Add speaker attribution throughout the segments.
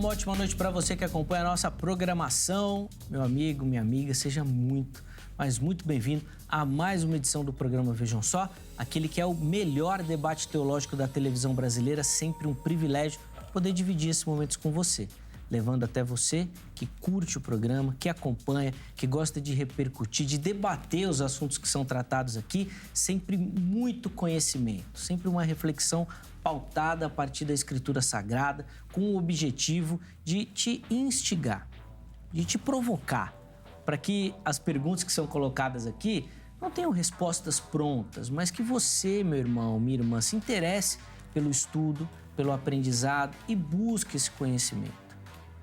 Speaker 1: uma ótima noite para você que acompanha a nossa programação. Meu amigo, minha amiga, seja muito, mas muito bem-vindo a mais uma edição do programa Vejam Só, aquele que é o melhor debate teológico da televisão brasileira, sempre um privilégio poder dividir esses momentos com você, levando até você que curte o programa, que acompanha, que gosta de repercutir, de debater os assuntos que são tratados aqui, sempre muito conhecimento, sempre uma reflexão pautada a partir da Escritura Sagrada, com o objetivo de te instigar, de te provocar, para que as perguntas que são colocadas aqui não tenham respostas prontas, mas que você, meu irmão, minha irmã, se interesse pelo estudo, pelo aprendizado e busque esse conhecimento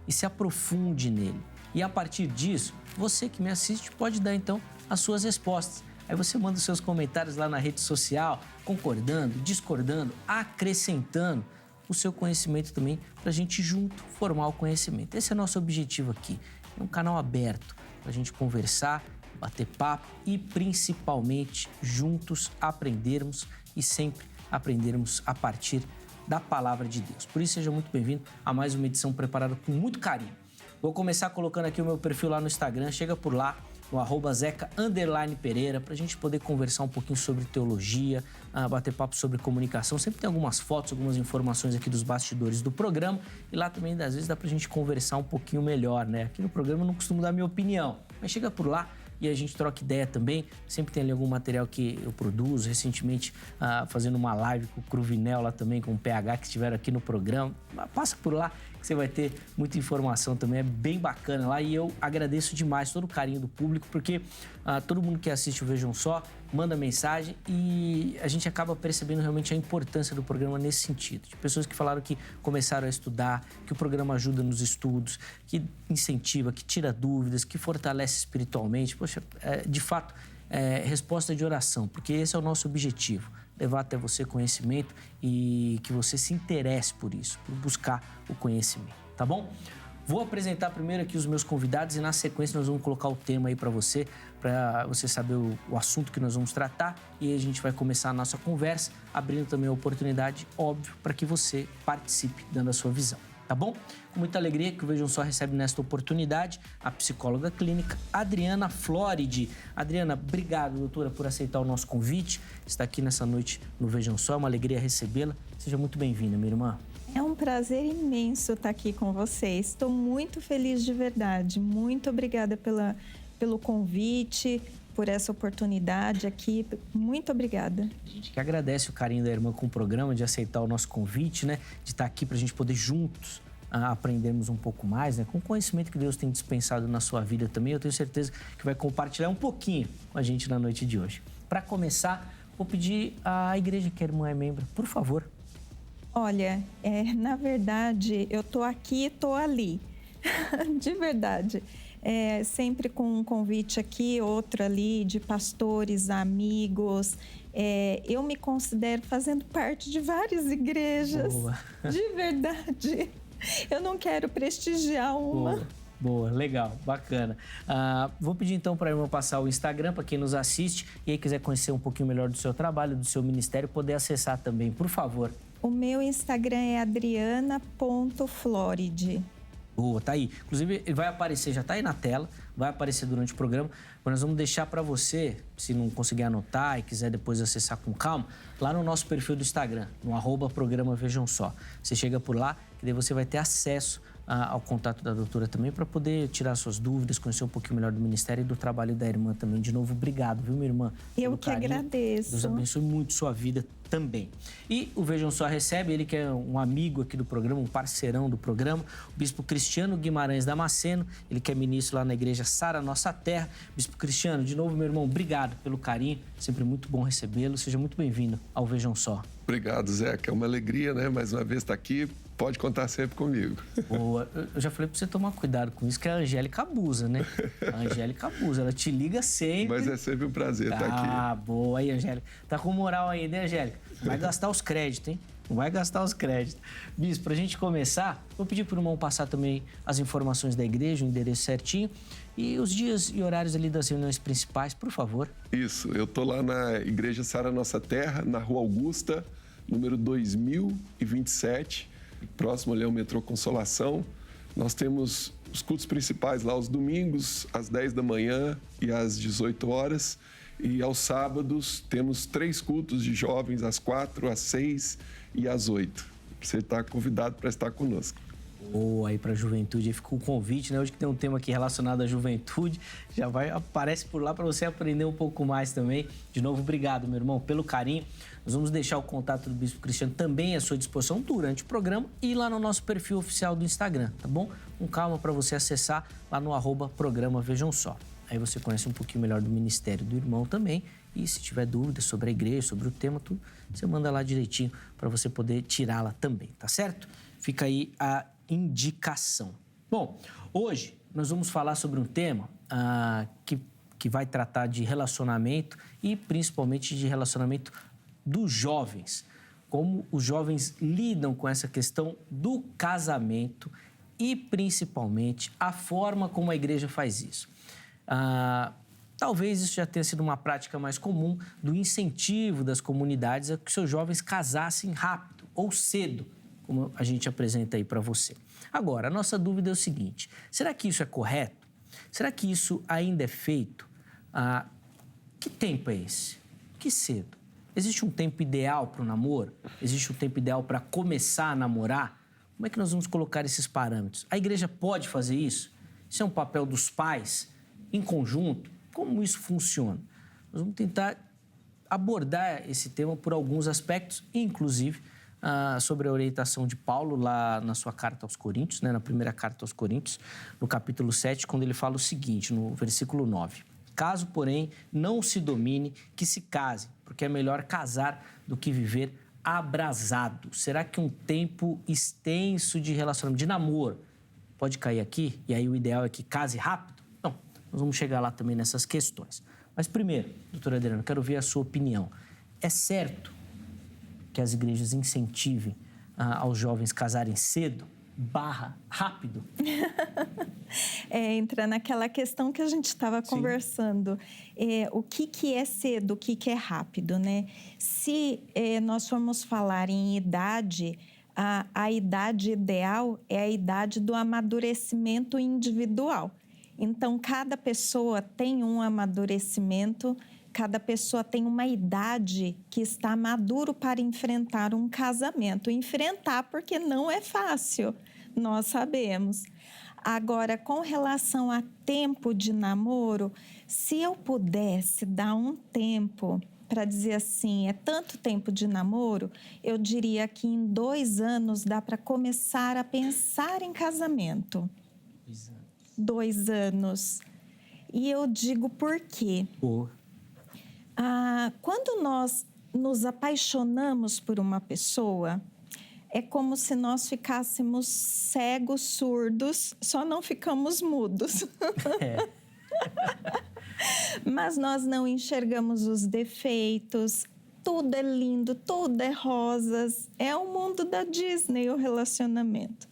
Speaker 1: e se aprofunde nele. E a partir disso, você que me assiste pode dar então as suas respostas. Aí você manda os seus comentários lá na rede social, concordando, discordando, acrescentando o seu conhecimento também, para a gente junto formar o conhecimento. Esse é o nosso objetivo aqui. É um canal aberto para a gente conversar, bater papo e principalmente juntos aprendermos e sempre aprendermos a partir da Palavra de Deus. Por isso, seja muito bem-vindo a mais uma edição preparada com muito carinho. Vou começar colocando aqui o meu perfil lá no Instagram, chega por lá, no @zeca_pereira, para a gente poder conversar um pouquinho sobre teologia, bater papo sobre comunicação. Sempre tem algumas fotos, algumas informações aqui dos bastidores do programa e lá também, às vezes, dá para a gente conversar um pouquinho melhor, né? Aqui no programa eu não costumo dar minha opinião, mas chega por lá e a gente troca ideia também. Sempre tem ali algum material que eu produzo, recentemente fazendo uma live com o Cruvinel lá também, com o PH que estiveram aqui no programa. Passa por lá que você vai ter muita informação também, é bem bacana lá e eu agradeço demais todo o carinho do público, porque todo mundo que assiste o Vejam Só manda mensagem e a gente acaba percebendo realmente a importância do programa nesse sentido. De pessoas que falaram que começaram a estudar, que o programa ajuda nos estudos, que incentiva, que tira dúvidas, que fortalece espiritualmente. Poxa, de fato, resposta de oração, porque esse é o nosso objetivo, levar até você conhecimento e que você se interesse por isso, por buscar o conhecimento, tá bom? Vou apresentar primeiro aqui os meus convidados e na sequência nós vamos colocar o tema aí para você saber o assunto que nós vamos tratar e a gente vai começar a nossa conversa, abrindo também a oportunidade, óbvio, para que você participe dando a sua visão, tá bom? Com muita alegria que o Vejam Só recebe nesta oportunidade a psicóloga clínica Adriana Floridi. Adriana, obrigado, doutora, por aceitar o nosso convite, estar aqui nessa noite no Vejam Só, é uma alegria recebê-la. Seja muito bem-vinda, minha irmã.
Speaker 2: É um prazer imenso estar aqui com vocês. Estou muito feliz de verdade. Muito obrigada pelo convite, por essa oportunidade aqui. Muito obrigada.
Speaker 1: A gente que agradece o carinho da irmã com o programa, de aceitar o nosso convite, né? De estar aqui para a gente poder juntos aprendermos um pouco mais, né? Com o conhecimento que Deus tem dispensado na sua vida também. Eu tenho certeza que vai compartilhar um pouquinho com a gente na noite de hoje. Para começar, vou pedir à igreja que a irmã é membro, por favor.
Speaker 2: Olha, na verdade, eu tô aqui e tô ali. De verdade. Sempre com um convite aqui, outro ali, de pastores, amigos. Eu me considero fazendo parte de várias igrejas.
Speaker 1: Boa.
Speaker 2: De verdade. Eu não quero prestigiar uma.
Speaker 1: Boa, legal, bacana. Vou pedir então para a irmã passar o Instagram para quem nos assiste e aí quiser conhecer um pouquinho melhor do seu trabalho, do seu ministério, poder acessar também, por favor.
Speaker 2: O meu Instagram é adriana.floridi.
Speaker 1: Boa, tá aí. Inclusive, ele vai aparecer, já tá aí na tela, vai aparecer durante o programa, mas nós vamos deixar para você, se não conseguir anotar e quiser depois acessar com calma, lá no nosso perfil do Instagram, no @programa Vejam Só. Você chega por lá, que daí você vai ter acesso ao contato da doutora também para poder tirar suas dúvidas, conhecer um pouquinho melhor do ministério e do trabalho da irmã também. De novo, obrigado, viu, minha irmã?
Speaker 2: Eu que agradeço.
Speaker 1: Deus abençoe muito sua vida também. E o Vejam Só recebe, ele que é um amigo aqui do programa, um parceirão do programa, o bispo Cristiano Guimarães Damasceno, ele que é ministro lá na igreja Sara Nossa Terra. Bispo Cristiano, de novo, meu irmão, obrigado pelo carinho, sempre muito bom recebê-lo. Seja muito bem-vindo ao Vejam Só.
Speaker 3: Obrigado, Zeca. É uma alegria, né? Mais uma vez estar aqui. Pode contar sempre comigo.
Speaker 1: Boa. Eu já falei para você tomar cuidado com isso, que a Angélica abusa, né? A Angélica abusa, ela te liga sempre.
Speaker 3: Mas é sempre um prazer estar aqui.
Speaker 1: Ah, boa. Aí, Angélica. Tá com moral aí, né, Angélica? Vai gastar os créditos, hein? Não vai gastar os créditos. Bispo, pra gente começar, vou pedir pro irmão passar também as informações da igreja, o endereço certinho e os dias e horários ali das reuniões principais, por favor.
Speaker 3: Isso, eu tô lá na Igreja Sara Nossa Terra, na Rua Augusta, número 2027, próximo ali ao metrô Consolação. Nós temos os cultos principais lá aos domingos, às 10 da manhã e às 18 horas. E aos sábados temos 3 cultos de jovens, às 4, às 6 e às 8. Você está convidado para estar conosco.
Speaker 1: Ou aí para a juventude, aí fica o convite, né? Hoje que tem um tema aqui relacionado à juventude, já aparece por lá para você aprender um pouco mais também. De novo, obrigado, meu irmão, pelo carinho. Nós vamos deixar o contato do Bispo Cristiano também à sua disposição durante o programa e lá no nosso perfil oficial do Instagram, tá bom? Com calma para você acessar lá no @programa Vejam Só. Aí você conhece um pouquinho melhor do ministério do irmão também. E se tiver dúvidas sobre a igreja, sobre o tema, tudo, você manda lá direitinho para você poder tirá-la também, tá certo? Fica aí a indicação. Bom, hoje nós vamos falar sobre um tema que vai tratar de relacionamento e principalmente de relacionamento dos jovens. Como os jovens lidam com essa questão do casamento e principalmente a forma como a igreja faz isso. Talvez isso já tenha sido uma prática mais comum do incentivo das comunidades a que seus jovens casassem rápido ou cedo, como a gente apresenta aí para você. Agora, a nossa dúvida é o seguinte: será que isso é correto? Será que isso ainda é feito? Que tempo é esse? Que cedo? Existe um tempo ideal para o namoro? Existe um tempo ideal para começar a namorar? Como é que nós vamos colocar esses parâmetros? A igreja pode fazer isso? Isso é um papel dos pais em conjunto? Como isso funciona? Nós vamos tentar abordar esse tema por alguns aspectos, inclusive sobre a orientação de Paulo lá na sua carta aos Coríntios, né, na primeira carta aos Coríntios, no capítulo 7, quando ele fala o seguinte, no versículo 9. Caso, porém, não se domine, que se case, porque é melhor casar do que viver abrasado. Será que um tempo extenso de relacionamento, de namoro, pode cair aqui? E aí o ideal é que case rápido? Não, nós vamos chegar lá também nessas questões. Mas primeiro, doutora Adriana, quero ver a sua opinião. É certo que as igrejas incentivem aos jovens casarem cedo, rápido?
Speaker 2: Entra naquela questão que a gente estava conversando. O que é cedo, o que é rápido, né? Se nós formos falar em idade, a idade ideal é a idade do amadurecimento individual. Então, cada pessoa tem um amadurecimento, cada pessoa tem uma idade que está maduro para enfrentar um casamento. Enfrentar porque não é fácil, nós sabemos. Agora, com relação a tempo de namoro, se eu pudesse dar um tempo para dizer assim, é tanto tempo de namoro, eu diria que em 2 anos dá para começar a pensar em casamento. 2 anos. E eu digo por quê? Quando nós nos apaixonamos por uma pessoa, é como se nós ficássemos cegos, surdos, só não ficamos mudos. Mas nós não enxergamos os defeitos, tudo é lindo, tudo é rosas. É o mundo da Disney, o relacionamento.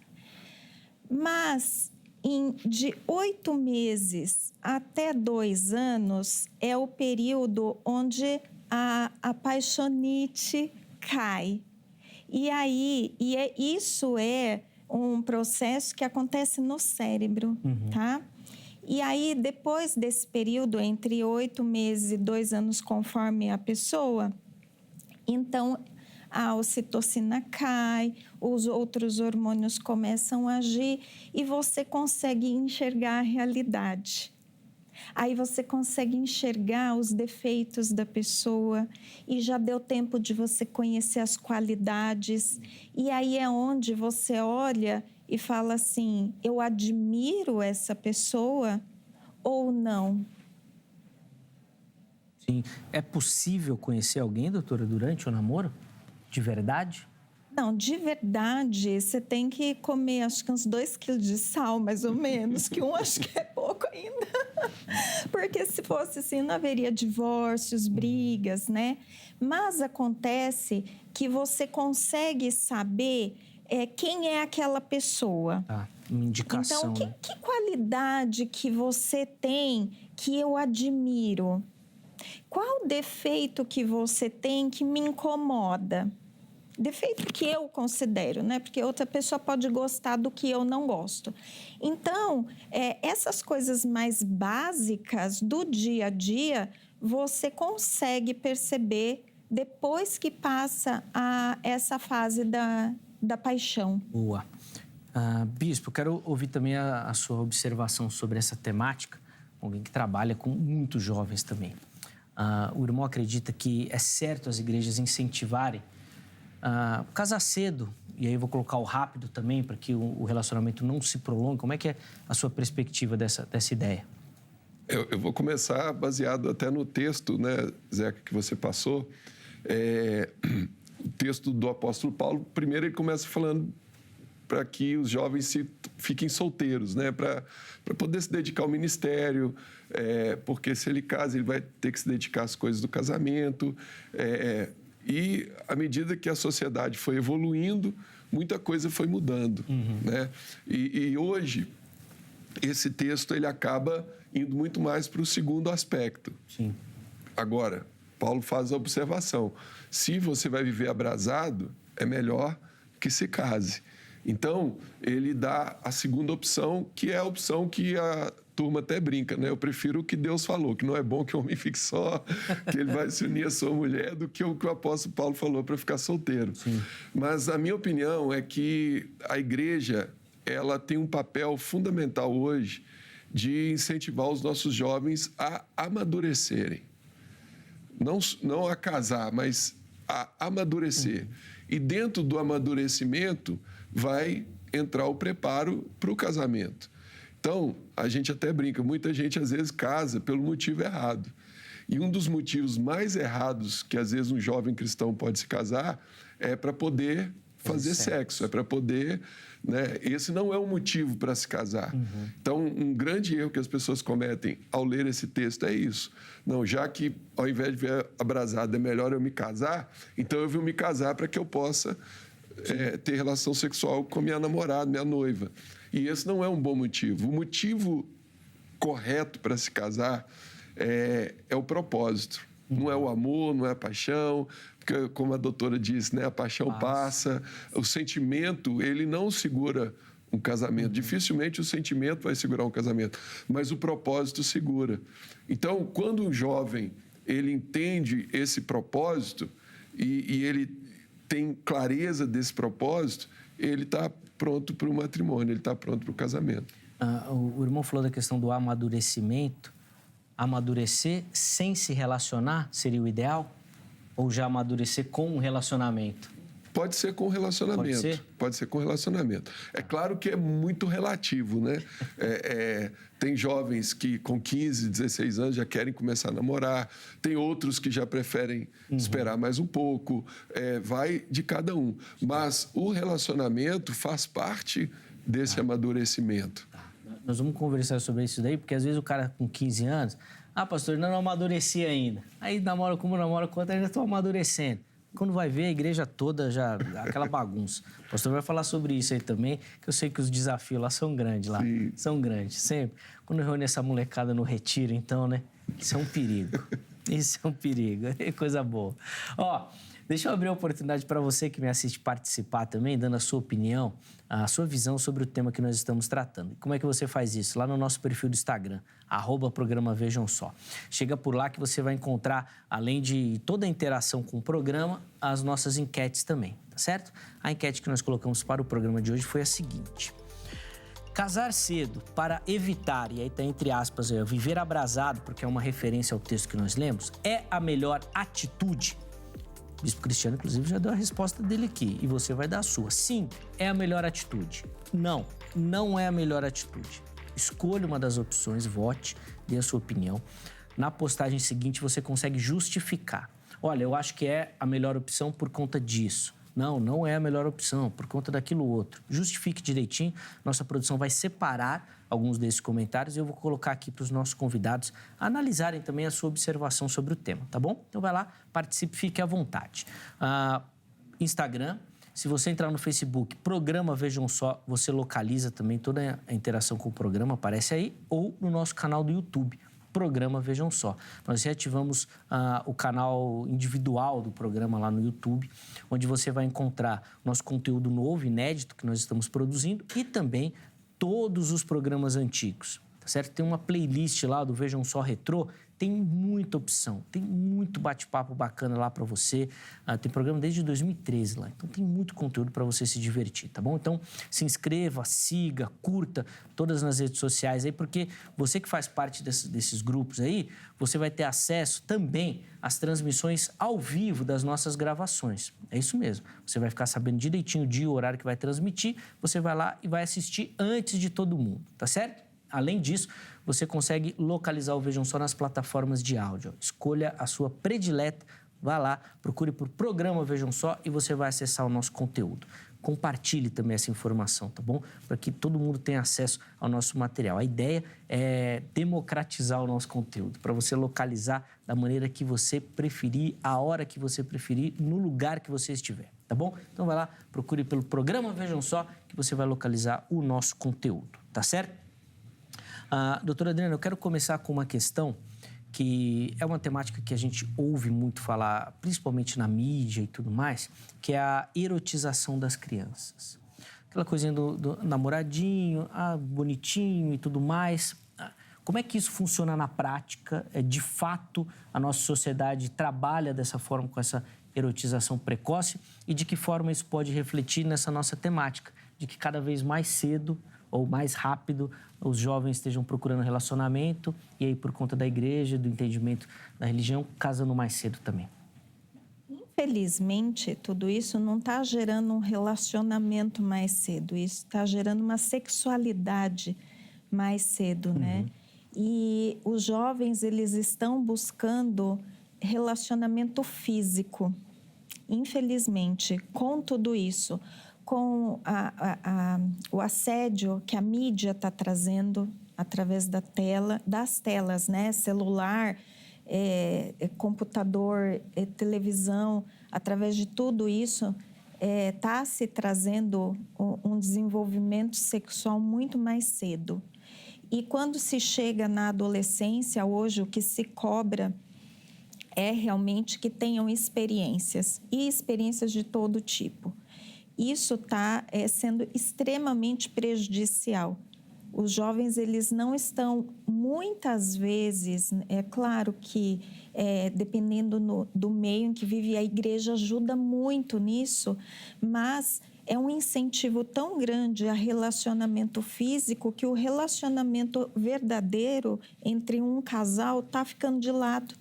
Speaker 2: Mas de 8 meses até 2 anos é o período onde a paixonite cai. E aí, isso é um processo que acontece no cérebro, tá? E aí, depois desse período, entre 8 meses e 2 anos, conforme a pessoa, então a ocitocina cai, os outros hormônios começam a agir e você consegue enxergar a realidade. Aí você consegue enxergar os defeitos da pessoa e já deu tempo de você conhecer as qualidades. E aí é onde você olha e fala assim, eu admiro essa pessoa ou não?
Speaker 1: Sim. É possível conhecer alguém, doutora, durante o namoro? De verdade?
Speaker 2: Não, de verdade, você tem que comer acho que uns 2 quilos de sal, mais ou menos, que acho que é pouco ainda. Porque se fosse assim, não haveria divórcios, brigas, né? Mas acontece que você consegue saber quem é aquela pessoa.
Speaker 1: Uma indicação.
Speaker 2: Então, que qualidade que você tem que eu admiro? Qual defeito que você tem que me incomoda? defeito que eu considero, né? Porque outra pessoa pode gostar do que eu não gosto. Então, essas coisas mais básicas do dia a dia, você consegue perceber depois que passa essa fase da paixão.
Speaker 1: Boa. Bispo, eu quero ouvir também a sua observação sobre essa temática, alguém que trabalha com muitos jovens também. O irmão acredita que é certo as igrejas incentivarem casar cedo, e aí eu vou colocar o rápido também, para que o relacionamento não se prolongue. Como é que é a sua perspectiva dessa ideia?
Speaker 3: Eu vou começar baseado até no texto, né, Zeca, que você passou. O texto do apóstolo Paulo, primeiro ele começa falando para que os jovens fiquem solteiros, né, para poder se dedicar ao ministério, porque se ele casa, ele vai ter que se dedicar às coisas do casamento. E à medida que a sociedade foi evoluindo, muita coisa foi mudando, né? E hoje, esse texto ele acaba indo muito mais para o segundo aspecto.
Speaker 1: Sim.
Speaker 3: Agora, Paulo faz a observação. Se você vai viver abrasado, é melhor que se case. Então, ele dá a segunda opção, que é a opção que a turma até brinca, né? Eu prefiro o que Deus falou, que não é bom que o homem fique só, que ele vai se unir à sua mulher, do que o apóstolo Paulo falou para ficar solteiro.
Speaker 1: Sim.
Speaker 3: Mas a minha opinião é que a igreja, ela tem um papel fundamental hoje de incentivar os nossos jovens a amadurecerem. Não a casar, mas a amadurecer. E dentro do amadurecimento vai entrar o preparo para o casamento. Então, a gente até brinca, muita gente às vezes casa pelo motivo errado. E um dos motivos mais errados que às vezes um jovem cristão pode se casar é para poder fazer sexo, é para poder... né? Esse não é um motivo para se casar. Então, um grande erro que as pessoas cometem ao ler esse texto é isso. Não, já que ao invés de ver abrasado é melhor eu me casar, então eu vou me casar para que eu possa ter relação sexual com minha namorada, minha noiva. E esse não é um bom motivo. O motivo correto para se casar é o propósito. Não é o amor, não é a paixão, porque, como a doutora disse, né, a paixão passa. O sentimento, ele não segura um casamento. Dificilmente o sentimento vai segurar um casamento, mas o propósito segura. Então, quando um jovem ele entende esse propósito e ele tem clareza desse propósito, ele está pronto para o matrimônio, ele está pronto para o casamento.
Speaker 1: O irmão falou da questão do amadurecimento. Amadurecer sem se relacionar seria o ideal? Ou já amadurecer com um relacionamento?
Speaker 3: Pode ser com relacionamento.
Speaker 1: Pode ser?
Speaker 3: Pode ser com relacionamento. É claro que é muito relativo, né? Tem jovens que com 15, 16 anos já querem começar a namorar. Tem outros que já preferem esperar mais um pouco. Vai de cada um. Mas o relacionamento faz parte desse amadurecimento.
Speaker 1: Nós vamos conversar sobre isso daí, porque às vezes o cara com 15 anos... pastor, não amadureci ainda. Aí namora com outra, ainda estou amadurecendo. Quando vai ver, a igreja toda já... aquela bagunça. O pastor vai falar sobre isso aí também, que eu sei que os desafios lá são grandes lá.
Speaker 3: Sim.
Speaker 1: São grandes, sempre. Quando reúne essa molecada no retiro, então, né? Isso é um perigo. Isso é um perigo. É coisa boa. Deixa eu abrir a oportunidade para você que me assiste participar também, dando a sua opinião, a sua visão sobre o tema que nós estamos tratando. Como é que você faz isso? Lá no nosso perfil do Instagram, @programa Vejam Só. Chega por lá que você vai encontrar, além de toda a interação com o programa, as nossas enquetes também, tá certo? A enquete que nós colocamos para o programa de hoje foi a seguinte: casar cedo para evitar, e aí tá entre aspas, viver abrasado, porque é uma referência ao texto que nós lemos, é a melhor atitude? O Bispo Cristiano, inclusive, já deu a resposta dele aqui. E você vai dar a sua. Sim, é a melhor atitude. Não, não é a melhor atitude. Escolha uma das opções, vote, dê a sua opinião. Na postagem seguinte, você consegue justificar. Olha, eu acho que é a melhor opção por conta disso. Não, não é a melhor opção, por conta daquilo outro. Justifique direitinho. Nossa produção vai separar alguns desses comentários e eu vou colocar aqui para os nossos convidados analisarem também a sua observação sobre o tema, tá bom? Então vai lá, participe, fique à vontade. Instagram, se você entrar no Facebook, Programa Vejam Só, você localiza também toda a interação com o programa, aparece aí, ou no nosso canal do YouTube, Programa Vejam Só. Nós reativamos o canal individual do programa lá no YouTube, onde você vai encontrar nosso conteúdo novo, inédito, que nós estamos produzindo, e também todos os programas antigos, tá certo? Tem uma playlist lá do Vejam Só Retrô, tem muita opção, tem muito bate-papo bacana lá para você. Tem programa desde 2013 lá, então tem muito conteúdo para você se divertir, tá bom? Então se inscreva, siga, curta todas nas redes sociais aí, porque você que faz parte desses grupos aí, você vai ter acesso também às transmissões ao vivo das nossas gravações. É isso mesmo, você vai ficar sabendo direitinho o dia e o horário que vai transmitir, você vai lá e vai assistir antes de todo mundo, tá certo? Além disso, você consegue localizar o Vejam Só nas plataformas de áudio. Escolha a sua predileta, vá lá, procure por Programa Vejam Só e você vai acessar o nosso conteúdo. Compartilhe também essa informação, tá bom? Para que todo mundo tenha acesso ao nosso material. A ideia é democratizar o nosso conteúdo, para você localizar da maneira que você preferir, a hora que você preferir, no lugar que você estiver, tá bom? Então vai lá, procure pelo Programa Vejam Só que você vai localizar o nosso conteúdo, tá certo? Doutora Adriana, eu quero começar com uma questão que é uma temática que a gente ouve muito falar, principalmente na mídia e tudo mais, que é a erotização das crianças. Aquela coisinha do namoradinho, bonitinho e tudo mais. Como é que isso funciona na prática? De fato, a nossa sociedade trabalha dessa forma, com essa erotização precoce? E de que forma isso pode refletir nessa nossa temática? De que cada vez mais cedo ou mais rápido os jovens estejam procurando relacionamento e aí, por conta da igreja, do entendimento da religião, casando mais cedo também.
Speaker 2: Infelizmente, tudo isso não está gerando um relacionamento mais cedo. Isso está gerando uma sexualidade mais cedo, né? E os jovens, eles estão buscando relacionamento físico. Infelizmente, com tudo isso, com o assédio que a mídia está trazendo através das telas, né? Celular, computador, televisão, através de tudo isso, está se trazendo um desenvolvimento sexual muito mais cedo. E quando se chega na adolescência, hoje o que se cobra é realmente que tenham experiências, e experiências de todo tipo. Isso está sendo extremamente prejudicial. Os jovens, eles não estão, muitas vezes, é claro que dependendo do meio em que vive, a igreja ajuda muito nisso, mas é um incentivo tão grande a relacionamento físico que o relacionamento verdadeiro entre um casal está ficando de lado.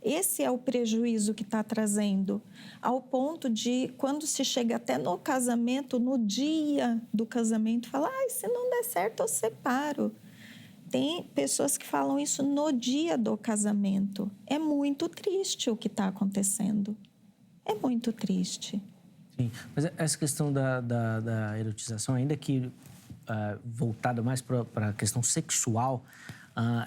Speaker 2: Esse é o prejuízo que está trazendo, ao ponto de, quando se chega até no casamento, no dia do casamento, fala, se não der certo, eu separo. Tem pessoas que falam isso no dia do casamento. É muito triste o que está acontecendo. É muito triste.
Speaker 1: Sim, mas essa questão da erotização, ainda que voltada mais para a questão sexual,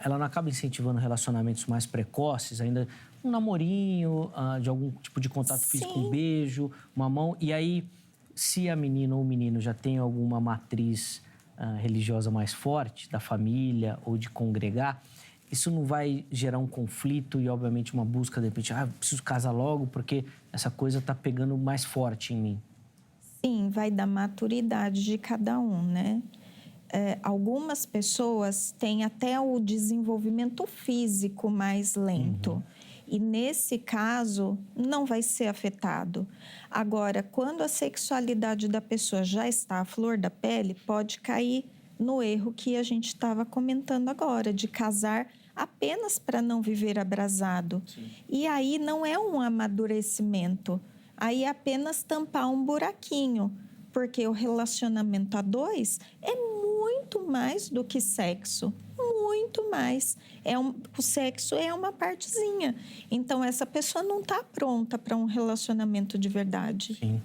Speaker 1: ela não acaba incentivando relacionamentos mais precoces, ainda um namorinho, de algum tipo de contato físico, um beijo, uma mão. E aí, se a menina ou o menino já tem alguma matriz religiosa mais forte, da família ou de congregar, isso não vai gerar um conflito e, obviamente, uma busca, de repente, preciso casar logo porque essa coisa está pegando mais forte em mim?
Speaker 2: Sim, vai da maturidade de cada um, né? Algumas pessoas têm até o desenvolvimento físico mais lento. E, nesse caso, não vai ser afetado. Agora, quando a sexualidade da pessoa já está à flor da pele, pode cair no erro que a gente estava comentando agora, de casar apenas para não viver abrasado. Sim. E aí não é um amadurecimento, aí é apenas tampar um buraquinho, porque o relacionamento a dois é muito mais do que sexo, muito mais. O sexo é uma partezinha. Então, essa pessoa não está pronta para um relacionamento de verdade.
Speaker 1: Sim.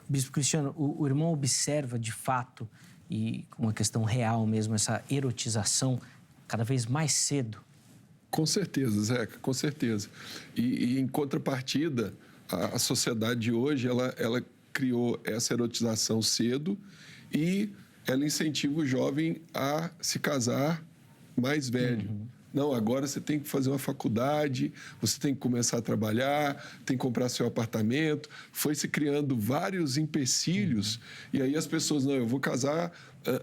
Speaker 1: Bispo Cristiano, o irmão observa de fato, e uma questão real mesmo, essa erotização cada vez mais cedo?
Speaker 3: Com certeza, Zeca, com certeza. E em contrapartida, a sociedade de hoje, ela criou essa erotização cedo e ela incentiva o jovem a se casar mais velho. Não, agora você tem que fazer uma faculdade, você tem que começar a trabalhar, tem que comprar seu apartamento. Foi se criando vários empecilhos. E aí as pessoas, não, eu vou casar.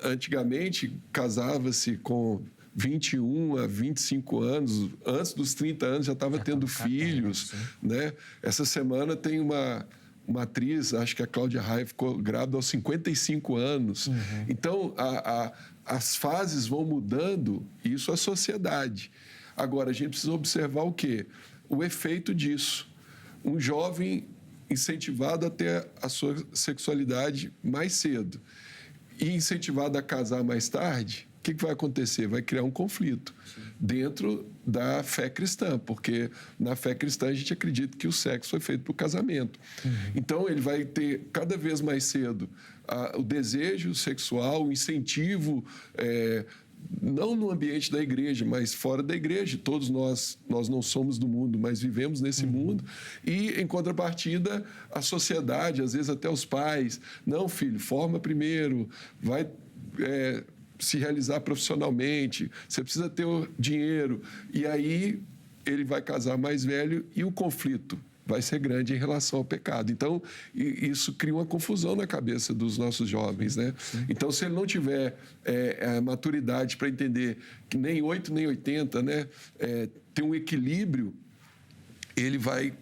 Speaker 3: Antigamente, casava-se com 21 a 25 anos. Antes dos 30 anos já estava tendo filhos. Né? Essa semana tem uma atriz, acho que a Cláudia Raia, ficou grávida aos 55 anos. Então, as fases vão mudando, e isso é a sociedade. Agora, a gente precisa observar o quê? O efeito disso. Um jovem incentivado a ter a sua sexualidade mais cedo e incentivado a casar mais tarde, o que vai acontecer? Vai criar um conflito dentro da fé cristã, porque na fé cristã a gente acredita que o sexo foi feito para o casamento. Então, ele vai ter cada vez mais cedo o desejo sexual, o incentivo, não no ambiente da igreja, mas fora da igreja. Todos nós não somos do mundo, mas vivemos nesse mundo. E, em contrapartida, a sociedade, às vezes até os pais, não, filho, forma primeiro, vai se realizar profissionalmente, você precisa ter o dinheiro. E aí ele vai casar mais velho e o conflito vai ser grande em relação ao pecado. Então, isso cria uma confusão na cabeça dos nossos jovens, né? Então, se ele não tiver a maturidade para entender que nem 8 nem 80, né, tem um equilíbrio, ele vai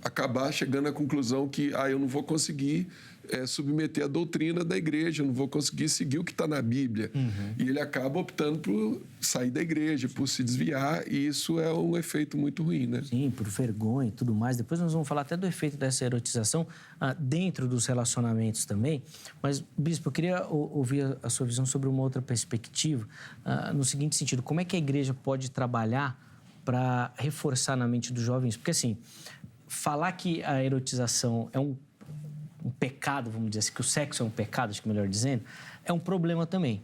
Speaker 3: acabar chegando à conclusão que eu não vou conseguir submeter a doutrina da igreja, eu não vou conseguir seguir o que está na Bíblia. E ele acaba optando por sair da igreja, por se desviar, e isso é um efeito muito ruim, né?
Speaker 1: Sim, por vergonha e tudo mais. Depois nós vamos falar até do efeito dessa erotização dentro dos relacionamentos também. Mas, Bispo, eu queria ouvir a sua visão sobre uma outra perspectiva, no seguinte sentido: como é que a igreja pode trabalhar para reforçar na mente dos jovens? Porque, assim, falar que a erotização é um pecado, vamos dizer assim, que o sexo é um pecado, acho que melhor dizendo, é um problema também.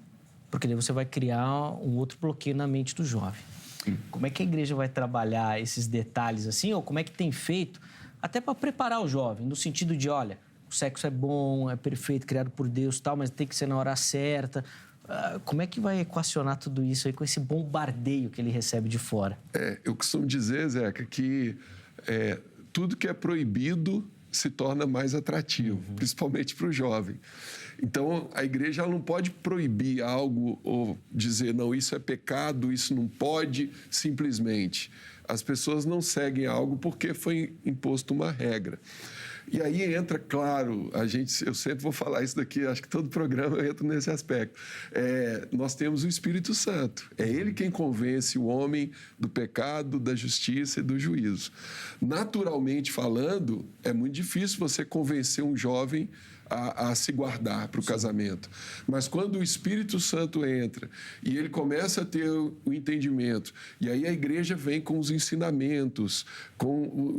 Speaker 1: Porque daí você vai criar um outro bloqueio na mente do jovem. Como é que a igreja vai trabalhar esses detalhes assim, ou como é que tem feito, até para preparar o jovem, no sentido de, olha, o sexo é bom, é perfeito, criado por Deus e tal, mas tem que ser na hora certa. Como é que vai equacionar tudo isso aí com esse bombardeio que ele recebe de fora?
Speaker 3: Eu costumo dizer, Zeca, que tudo que é proibido se torna mais atrativo, principalmente para o jovem. Então, a igreja ela não pode proibir algo ou dizer, não, isso é pecado, isso não pode, simplesmente. As pessoas não seguem algo porque foi imposto uma regra. E aí entra, claro, eu sempre vou falar isso daqui, acho que todo programa eu entro nesse aspecto. Nós temos o Espírito Santo. É ele quem convence o homem do pecado, da justiça e do juízo. Naturalmente falando, é muito difícil você convencer um jovem a se guardar para o casamento. Mas quando o Espírito Santo entra e ele começa a ter o entendimento, e aí a igreja vem com os ensinamentos,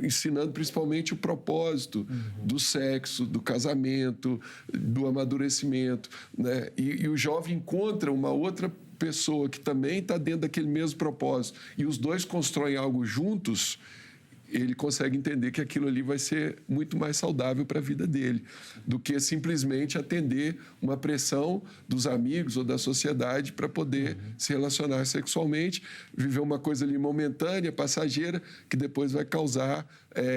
Speaker 3: ensinando principalmente o propósito do sexo, do casamento, do amadurecimento, né? E o jovem encontra uma outra pessoa que também está dentro daquele mesmo propósito, e os dois constroem algo juntos, ele consegue entender que aquilo ali vai ser muito mais saudável para a vida dele do que simplesmente atender uma pressão dos amigos ou da sociedade para poder se relacionar sexualmente, viver uma coisa ali momentânea, passageira, que depois vai causar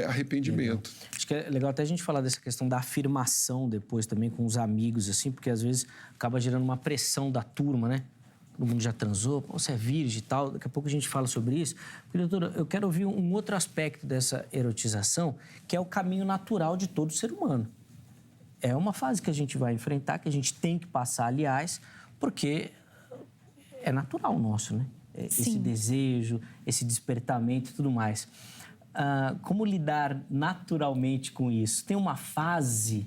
Speaker 3: arrependimento.
Speaker 1: Acho que é legal até a gente falar dessa questão da afirmação depois também com os amigos, assim, porque às vezes acaba gerando uma pressão da turma, né? Todo mundo já transou, você é virgem e tal, daqui a pouco a gente fala sobre isso. Porque, doutora, eu quero ouvir um outro aspecto dessa erotização, que é o caminho natural de todo ser humano. É uma fase que a gente vai enfrentar, que a gente tem que passar, aliás, porque é natural nosso, né? Esse desejo, esse despertamento e tudo mais. Como lidar naturalmente com isso? Tem uma fase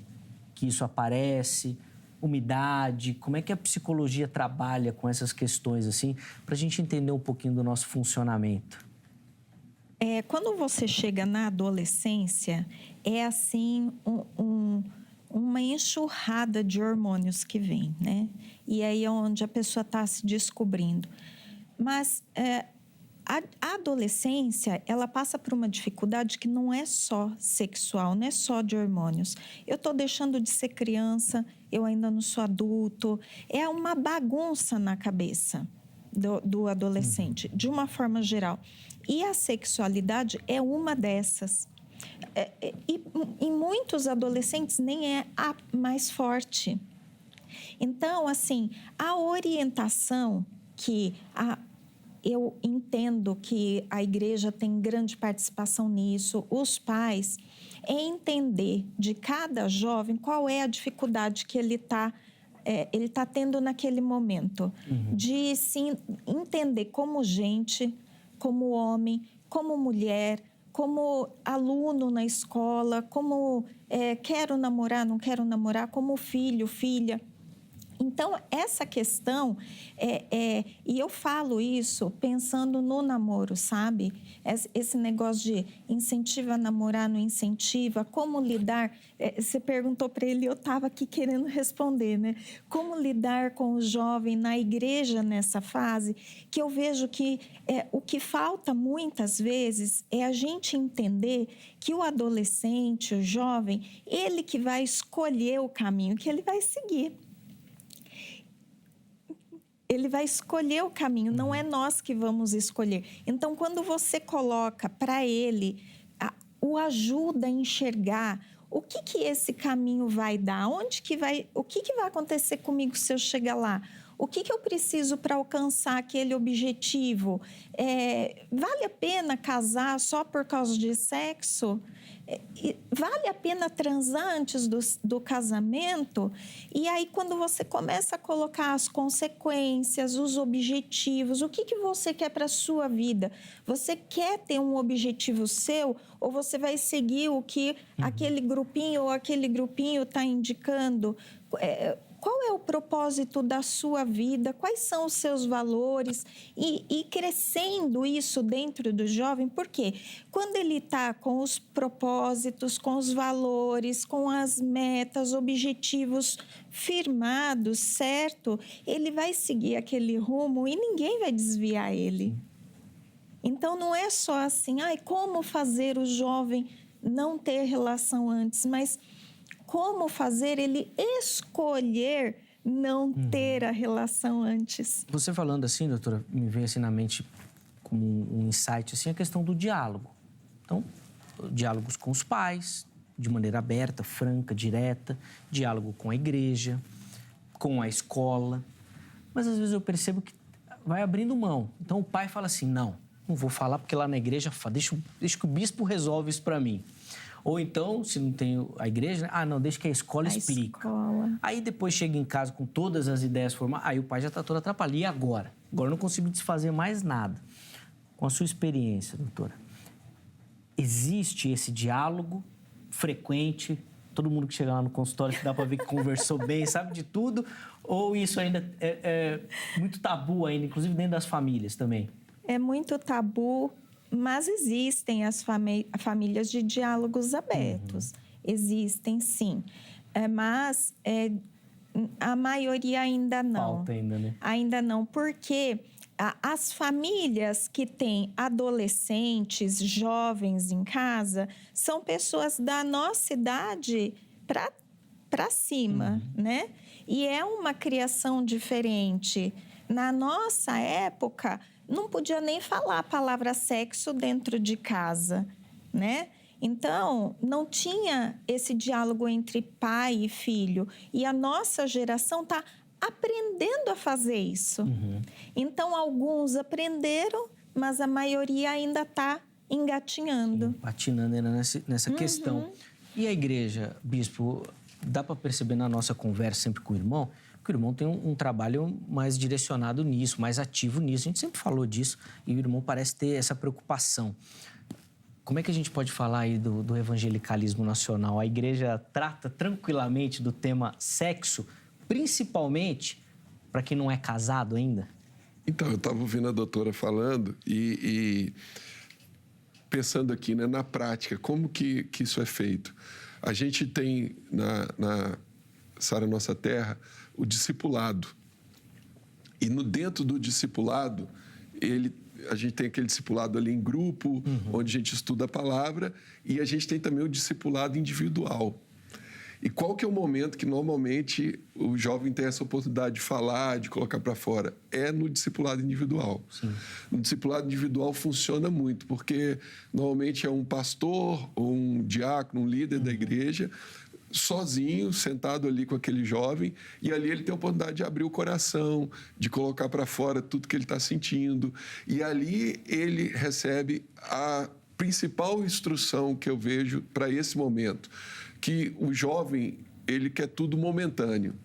Speaker 1: que isso aparece? Umidade, como é que a psicologia trabalha com essas questões, assim, para a gente entender um pouquinho do nosso funcionamento?
Speaker 2: Quando você chega na adolescência, é assim uma enxurrada de hormônios que vem, né? E aí é onde a pessoa está se descobrindo. Mas a adolescência, ela passa por uma dificuldade que não é só sexual, não é só de hormônios. Eu estou deixando de ser criança, eu ainda não sou adulto. É uma bagunça na cabeça. do adolescente, de uma forma geral. E a sexualidade é uma dessas. E em muitos adolescentes nem é a mais forte. Então, assim, a orientação que eu entendo que a igreja tem grande participação nisso, os pais, é entender de cada jovem qual é a dificuldade que ele está tendo naquele momento. De sim, entender como gente, como homem, como mulher, como aluno na escola, como quero namorar, não quero namorar, como filho, filha. Então, essa questão, e eu falo isso pensando no namoro, sabe? Esse negócio de incentiva a namorar, não incentiva, como lidar... Você perguntou para ele, eu estava aqui querendo responder, né? Como lidar com o jovem na igreja nessa fase, que eu vejo que o que falta muitas vezes é a gente entender que o adolescente, o jovem, ele que vai escolher o caminho que ele vai seguir. Ele vai escolher o caminho, não é nós que vamos escolher. Então, quando você coloca para ele, o ajuda a enxergar o que esse caminho vai dar, o que vai acontecer comigo se eu chegar lá, o que eu preciso para alcançar aquele objetivo. Vale a pena casar só por causa de sexo? Vale a pena transar antes do casamento? E aí, quando você começa a colocar as consequências, os objetivos, o que você quer para a sua vida? Você quer ter um objetivo seu ou você vai seguir o que aquele grupinho ou aquele grupinho está indicando? Qual é o propósito da sua vida? Quais são os seus valores? E crescendo isso dentro do jovem, porque quando ele está com os propósitos, com os valores, com as metas, objetivos firmados, certo? Ele vai seguir aquele rumo e ninguém vai desviar ele. Então, não é só assim, como fazer o jovem não ter relação antes, mas... como fazer ele escolher não ter a relação antes.
Speaker 1: Você falando assim, doutora, me veio assim na mente como um insight, assim, a questão do diálogo. Então, diálogos com os pais, de maneira aberta, franca, direta, diálogo com a igreja, com a escola. Mas, às vezes, eu percebo que vai abrindo mão. Então, o pai fala assim, não vou falar porque lá na igreja, deixa que o bispo resolve isso para mim. Ou então, se não tem a igreja, né? Deixa que a escola explica. Aí depois chega em casa com todas as ideias formadas, aí o pai já está todo atrapalhado. E agora? Agora eu não consigo desfazer mais nada. Com a sua experiência, doutora, existe esse diálogo frequente? Todo mundo que chega lá no consultório, que dá para ver que conversou bem, sabe de tudo? Ou isso ainda é muito tabu ainda, inclusive dentro das famílias também?
Speaker 2: É muito tabu. Mas existem as famílias de diálogos abertos. Existem, sim. Mas a maioria ainda não.
Speaker 1: Falta ainda, né?
Speaker 2: Ainda não, porque as famílias que têm adolescentes, jovens em casa, são pessoas da nossa idade para cima, né? E é uma criação diferente. Na nossa época... não podia nem falar a palavra sexo dentro de casa, né? Então, não tinha esse diálogo entre pai e filho. E a nossa geração está aprendendo a fazer isso. Então, alguns aprenderam, mas a maioria ainda está engatinhando.
Speaker 1: Patinando nessa questão. E a igreja, bispo, dá para perceber na nossa conversa sempre com o irmão... que o irmão tem um trabalho mais direcionado nisso, mais ativo nisso. A gente sempre falou disso e o irmão parece ter essa preocupação. Como é que a gente pode falar aí do evangelicalismo nacional? A igreja trata tranquilamente do tema sexo, principalmente para quem não é casado ainda?
Speaker 3: Então, eu estava ouvindo a doutora falando e pensando aqui, né, na prática, como que isso é feito. A gente tem na Sara Nossa Terra o discipulado. E dentro do discipulado, a gente tem aquele discipulado ali em grupo, onde a gente estuda a palavra, e a gente tem também o discipulado individual. E qual que é o momento que normalmente o jovem tem essa oportunidade de falar, de colocar para fora? É no discipulado individual.
Speaker 1: Sim.
Speaker 3: No discipulado individual funciona muito, porque normalmente é um pastor, ou um diácono, um líder da igreja, sozinho, sentado ali com aquele jovem, e ali ele tem a oportunidade de abrir o coração, de colocar para fora tudo que ele está sentindo. E ali ele recebe a principal instrução que eu vejo para esse momento, que o jovem, ele quer tudo momentâneo.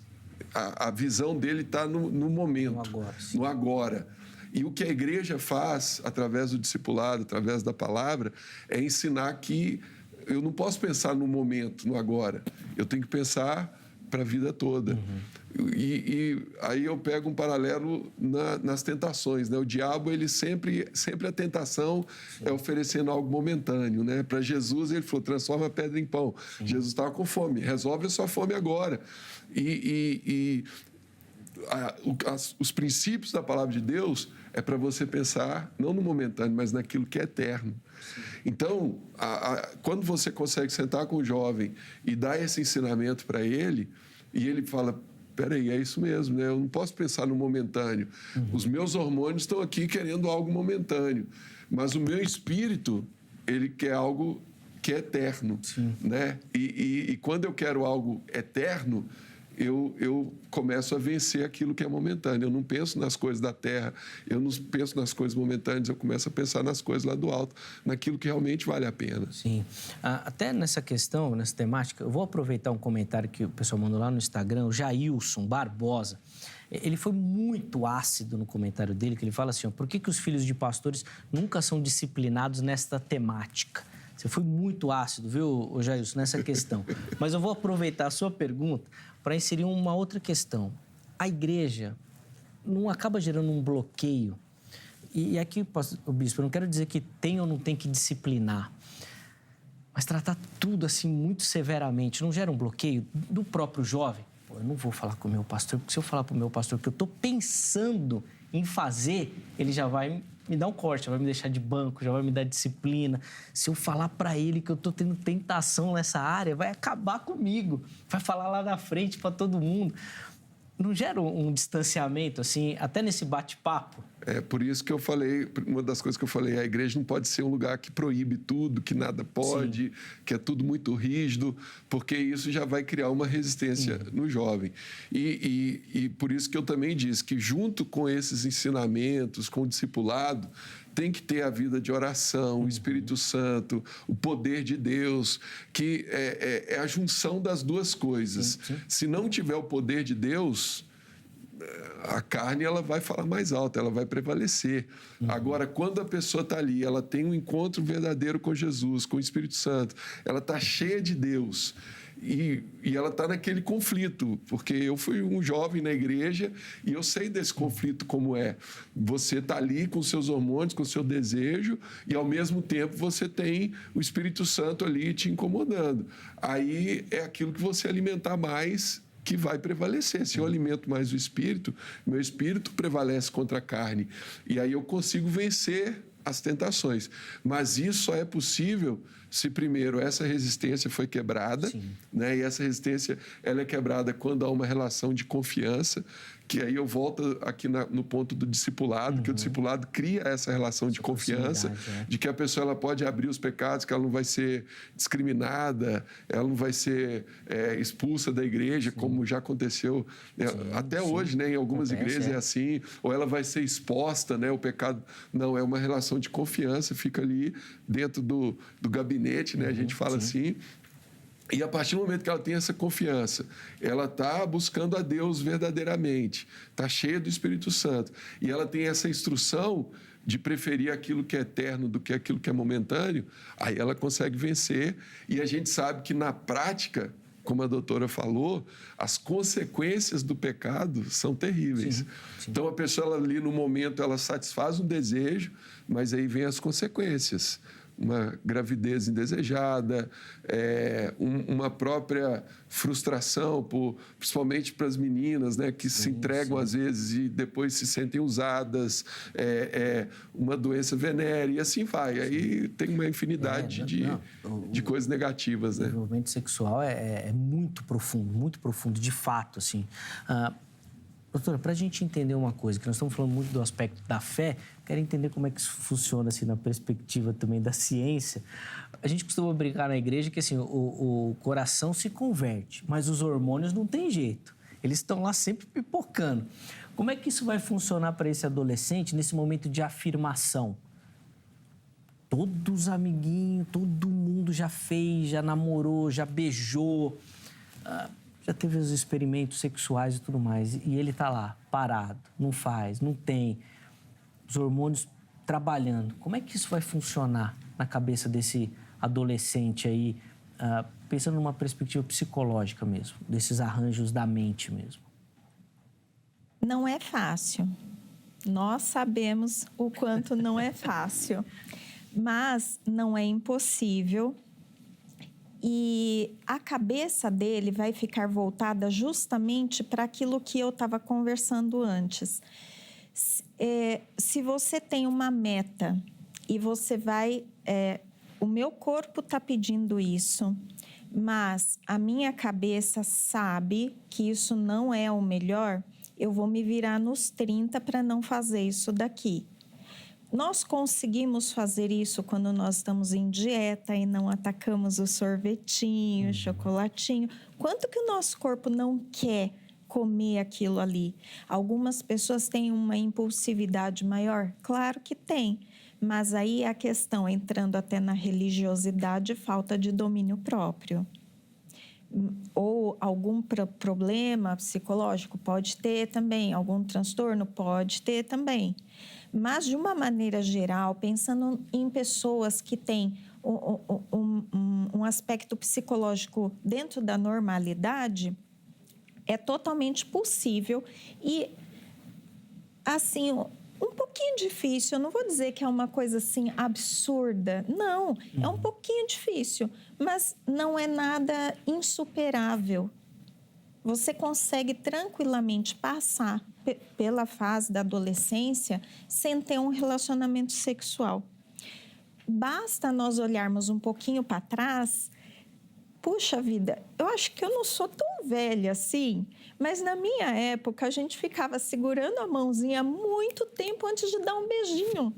Speaker 3: A visão dele está no momento, no agora. E o que a igreja faz, através do discipulado, através da palavra, é ensinar que eu não posso pensar no momento, no agora. Eu tenho que pensar para a vida toda. E aí eu pego um paralelo nas tentações, né? O diabo, ele sempre a tentação é oferecendo algo momentâneo, né? Para Jesus, ele falou, transforma a pedra em pão. Jesus estava com fome, resolve a sua fome agora. Os princípios da palavra de Deus é para você pensar não no momentâneo, mas naquilo que é eterno. Então, quando você consegue sentar com o jovem e dar esse ensinamento para ele, e ele fala, peraí, é isso mesmo, né? Eu não posso pensar no momentâneo. Os meus hormônios estão aqui querendo algo momentâneo, mas o meu espírito, ele quer algo que é eterno, né? E quando eu quero algo eterno, eu começo a vencer aquilo que é momentâneo. Eu não penso nas coisas da terra, eu não penso nas coisas momentâneas, eu começo a pensar nas coisas lá do alto, naquilo que realmente vale a pena.
Speaker 1: Sim. Até nessa questão, nessa temática, eu vou aproveitar um comentário que o pessoal mandou lá no Instagram, o Jailson Barbosa. Ele foi muito ácido no comentário dele, que ele fala assim, por que os filhos de pastores nunca são disciplinados nesta temática? Você foi muito ácido, viu, Jailson, nessa questão. Mas eu vou aproveitar a sua pergunta para inserir uma outra questão. A igreja não acaba gerando um bloqueio. E aqui, bispo, eu não quero dizer que tem ou não tem que disciplinar, mas tratar tudo assim muito severamente não gera um bloqueio do próprio jovem? Pô, eu não vou falar com o meu pastor, porque se eu falar para o meu pastor que eu estou pensando em fazer, ele já vai me dar um corte, já vai me deixar de banco, já vai me dar disciplina. Se eu falar para ele que eu estou tendo tentação nessa área, vai acabar comigo. Vai falar lá na frente para todo mundo. Não gera um distanciamento, assim, até nesse bate-papo?
Speaker 3: É por isso que eu falei, uma das coisas que eu falei, a igreja não pode ser um lugar que proíbe tudo, que nada pode, que é tudo muito rígido, porque isso já vai criar uma resistência no jovem. E por isso que eu também disse que junto com esses ensinamentos, com o discipulado, tem que ter a vida de oração, o Espírito Santo, o poder de Deus, que é a junção das duas coisas. Se não tiver o poder de Deus, a carne ela vai falar mais alto, ela vai prevalecer. Agora, quando a pessoa está ali, ela tem um encontro verdadeiro com Jesus, com o Espírito Santo, ela está cheia de Deus e ela está naquele conflito, porque eu fui um jovem na igreja e eu sei desse conflito como é. Você está ali com seus hormônios, com o seu desejo e, ao mesmo tempo, você tem o Espírito Santo ali te incomodando. Aí é aquilo que você alimentar mais que vai prevalecer. Se eu alimento mais o espírito, meu espírito prevalece contra a carne. E aí eu consigo vencer as tentações. Mas isso só é possível se, primeiro, essa resistência foi quebrada, né? E essa resistência ela é quebrada quando há uma relação de confiança, que aí eu volto aqui no ponto do discipulado, que o discipulado cria essa relação de confiança, de que a pessoa ela pode abrir os pecados, que ela não vai ser discriminada, ela não vai ser expulsa da igreja, como já aconteceu até hoje, né? Em algumas igrejas é assim, ou ela vai ser exposta, né? O pecado não, é uma relação de confiança, fica ali dentro do gabinete, né? A gente fala assim. E a partir do momento que ela tem essa confiança, ela está buscando a Deus verdadeiramente, está cheia do Espírito Santo, e ela tem essa instrução de preferir aquilo que é eterno do que aquilo que é momentâneo, aí ela consegue vencer. E a gente sabe que, na prática, como a doutora falou, as consequências do pecado são terríveis. Então, a pessoa ela, ali no momento, ela satisfaz um desejo, mas aí vem as consequências. uma gravidez indesejada, uma própria frustração, principalmente para as meninas, né, que se entregam às vezes e depois se sentem usadas, uma doença venérea e assim vai. Aí tem uma infinidade de coisas negativas, né?
Speaker 1: O desenvolvimento sexual é muito profundo, de fato, assim. Doutora, para a gente entender uma coisa, que nós estamos falando muito do aspecto da fé, quero entender como é que isso funciona, assim, na perspectiva também da ciência. A gente costuma brincar na igreja que, assim, o coração se converte, mas os hormônios não tem jeito. Eles estão lá sempre pipocando. Como é que isso vai funcionar para esse adolescente nesse momento de afirmação? Todos os amiguinhos, todo mundo já fez, já namorou, já beijou, já teve os experimentos sexuais e tudo mais. E ele está lá, parado, não faz, não tem. Os hormônios trabalhando. Como é que isso vai funcionar na cabeça desse adolescente aí, pensando numa perspectiva psicológica mesmo, desses arranjos da mente mesmo?
Speaker 2: Não é fácil. Nós sabemos o quanto não é fácil. Mas não é impossível. E a cabeça dele vai ficar voltada justamente para aquilo que eu estava conversando antes. Se você tem uma meta e você vai... o meu corpo está pedindo isso, mas a minha cabeça sabe que isso não é o melhor, eu vou me virar nos 30 para não fazer isso daqui. Nós conseguimos fazer isso quando nós estamos em dieta e não atacamos o sorvetinho, o chocolatinho. Quanto que o nosso corpo não quer comer aquilo ali? Algumas pessoas têm uma impulsividade maior? Claro que tem. Mas aí a questão, entrando até na religiosidade, falta de domínio próprio. Ou algum problema psicológico? Pode ter também. Algum transtorno? Pode ter também. Mas, de uma maneira geral, pensando em pessoas que têm um aspecto psicológico dentro da normalidade, é totalmente possível e, assim, um pouquinho difícil. Eu não vou dizer que é uma coisa, assim, absurda. Não, é um pouquinho difícil, mas não é nada insuperável. Você consegue tranquilamente passar pela fase da adolescência sem ter um relacionamento sexual. Basta nós olharmos um pouquinho para trás. Puxa vida, eu acho que eu não sou tão velha assim, mas na minha época a gente ficava segurando a mãozinha muito tempo antes de dar um beijinho.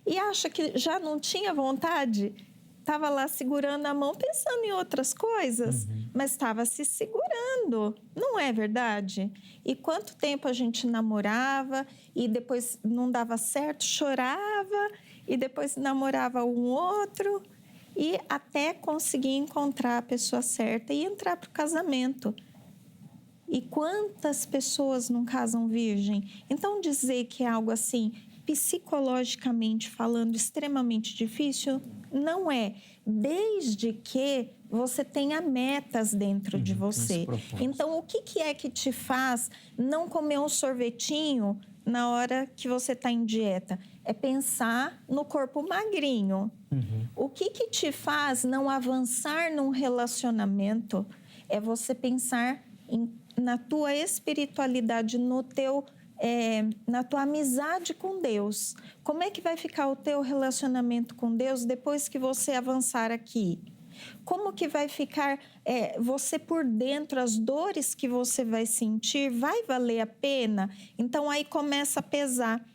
Speaker 2: E acha que já não tinha vontade? Estava lá segurando a mão, pensando em outras coisas, mas estava se segurando, não é verdade? E quanto tempo a gente namorava e depois não dava certo, chorava e depois namorava um outro e até conseguir encontrar a pessoa certa e entrar para o casamento. E quantas pessoas não casam virgem? Então, dizer que é algo assim, psicologicamente falando, extremamente difícil, não é, desde que você tenha metas dentro de você. Então, o que é que te faz não comer um sorvetinho na hora que você está em dieta? É pensar no corpo magrinho. O que te faz não avançar num relacionamento? É você pensar na tua espiritualidade, na tua amizade com Deus. Como é que vai ficar o teu relacionamento com Deus depois que você avançar aqui? Como que vai ficar você por dentro, as dores que você vai sentir, vai valer a pena? Então, aí começa a pesar.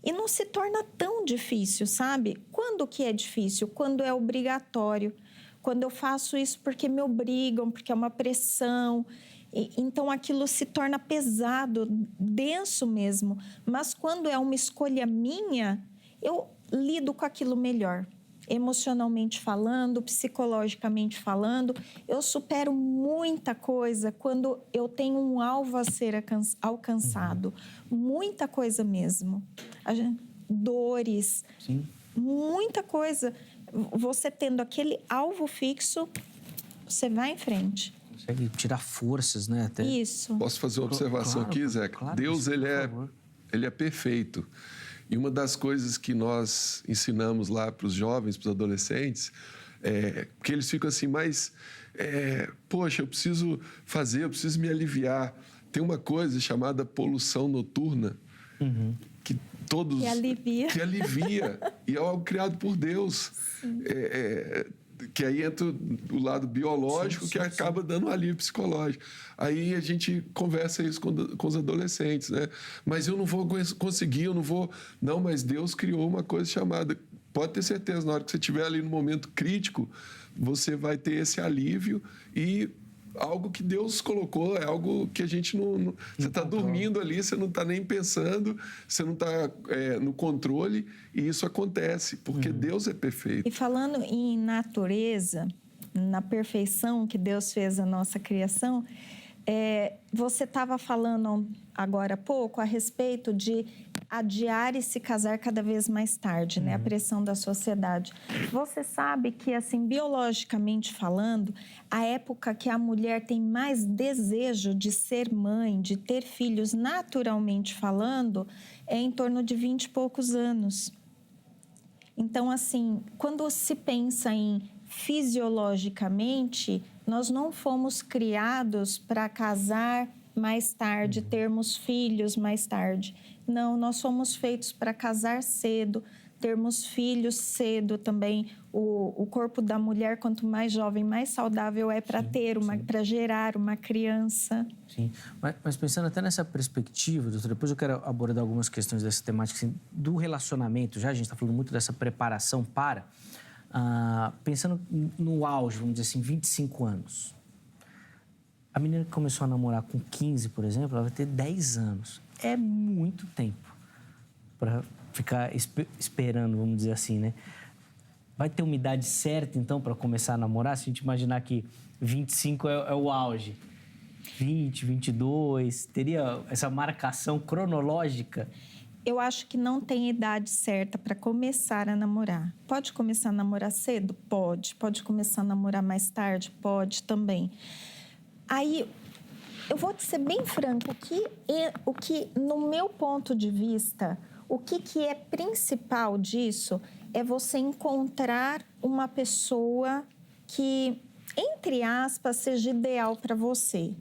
Speaker 2: E não se torna tão difícil, sabe? Quando que é difícil? Quando é obrigatório. Quando eu faço isso porque me obrigam, porque é uma pressão. Então, aquilo se torna pesado, denso mesmo. Mas quando é uma escolha minha, eu lido com aquilo melhor. Emocionalmente falando, psicologicamente falando, eu supero muita coisa quando eu tenho um alvo a ser alcançado. Muita coisa mesmo. Dores, muita coisa. Você tendo aquele alvo fixo, você vai em frente.
Speaker 1: Consegue tirar forças, né? Até...
Speaker 2: Isso.
Speaker 3: Posso fazer uma observação aqui, Zé?
Speaker 1: Claro,
Speaker 3: Deus, ele é perfeito. E uma das coisas que nós ensinamos lá para os jovens, para os adolescentes, porque eles ficam assim, mas, poxa, eu preciso me aliviar. Tem uma coisa chamada poluição noturna, que todos...
Speaker 2: Que alivia.
Speaker 3: E é algo criado por Deus. Que aí entra o lado biológico, que acaba dando um alívio psicológico. Aí a gente conversa isso com os adolescentes, né? Mas eu não vou conseguir, eu não vou... Não, mas Deus criou uma coisa chamada... Pode ter certeza, na hora que você estiver ali no momento crítico, você vai ter esse alívio e algo que Deus colocou, é algo que a gente não você está dormindo ali, você não está nem pensando, você não está no controle, e isso acontece, porque Deus é perfeito.
Speaker 2: E falando em natureza, na perfeição que Deus fez a nossa criação, você estava falando agora há pouco a respeito de adiar e se casar cada vez mais tarde, né? A pressão da sociedade. Você sabe que, assim, biologicamente falando, a época que a mulher tem mais desejo de ser mãe, de ter filhos, naturalmente falando, é em torno de 20 e poucos anos. Então, assim, quando se pensa em fisiologicamente, nós não fomos criados para casar mais tarde, termos filhos mais tarde. Não, nós somos feitos para casar cedo, termos filhos cedo também. O corpo da mulher, quanto mais jovem, mais saudável é para para gerar uma criança.
Speaker 1: Sim, mas pensando até nessa perspectiva, doutora, depois eu quero abordar algumas questões dessa temática assim, do relacionamento. Já a gente está falando muito dessa preparação para... pensando no auge, vamos dizer assim, 25 anos. A menina que começou a namorar com 15, por exemplo, ela vai ter 10 anos. É muito tempo para ficar esperando, vamos dizer assim, né? Vai ter uma idade certa, então, para começar a namorar? Se a gente imaginar que 25 é o auge, 20, 22, teria essa marcação cronológica?
Speaker 2: Eu acho que não tem idade certa para começar a namorar. Pode começar a namorar cedo? Pode. Pode começar a namorar mais tarde? Pode também. Aí, eu vou te ser bem franco, o que no meu ponto de vista, o que é principal disso é você encontrar uma pessoa que, entre aspas, seja ideal para você.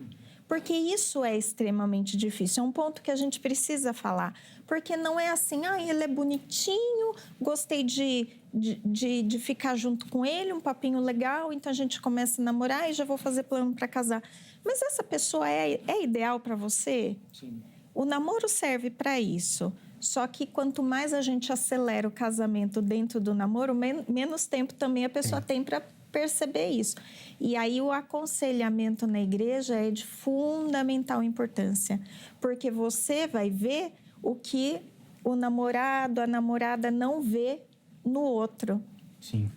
Speaker 2: Porque isso é extremamente difícil, é um ponto que a gente precisa falar. Porque não é assim, ele é bonitinho, gostei de ficar junto com ele, um papinho legal, então a gente começa a namorar e já vou fazer plano para casar. Mas essa pessoa é ideal para você?
Speaker 1: Sim.
Speaker 2: O namoro serve para isso. Só que quanto mais a gente acelera o casamento dentro do namoro, menos tempo também a pessoa tem para perceber isso. E aí o aconselhamento na igreja é de fundamental importância, porque você vai ver o que o namorado, a namorada não vê no outro.
Speaker 1: Sim.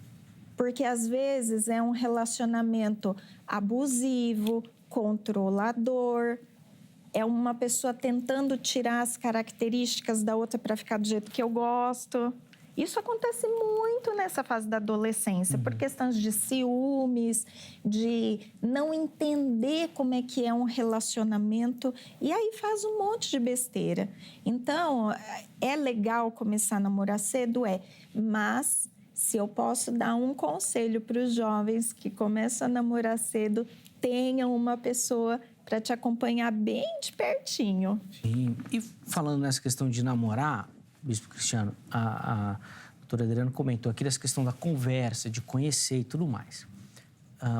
Speaker 2: Porque às vezes é um relacionamento abusivo, controlador, é uma pessoa tentando tirar as características da outra para ficar do jeito que eu gosto. Isso acontece muito nessa fase da adolescência, por questões de ciúmes, de não entender como é que é um relacionamento, e aí faz um monte de besteira. Então, é legal começar a namorar cedo? Mas se eu posso dar um conselho para os jovens que começam a namorar cedo, tenham uma pessoa para te acompanhar bem de pertinho.
Speaker 1: Sim. E falando nessa questão de namorar, Bispo Cristiano, a doutora Adriana comentou aqui essa questão da conversa, de conhecer e tudo mais.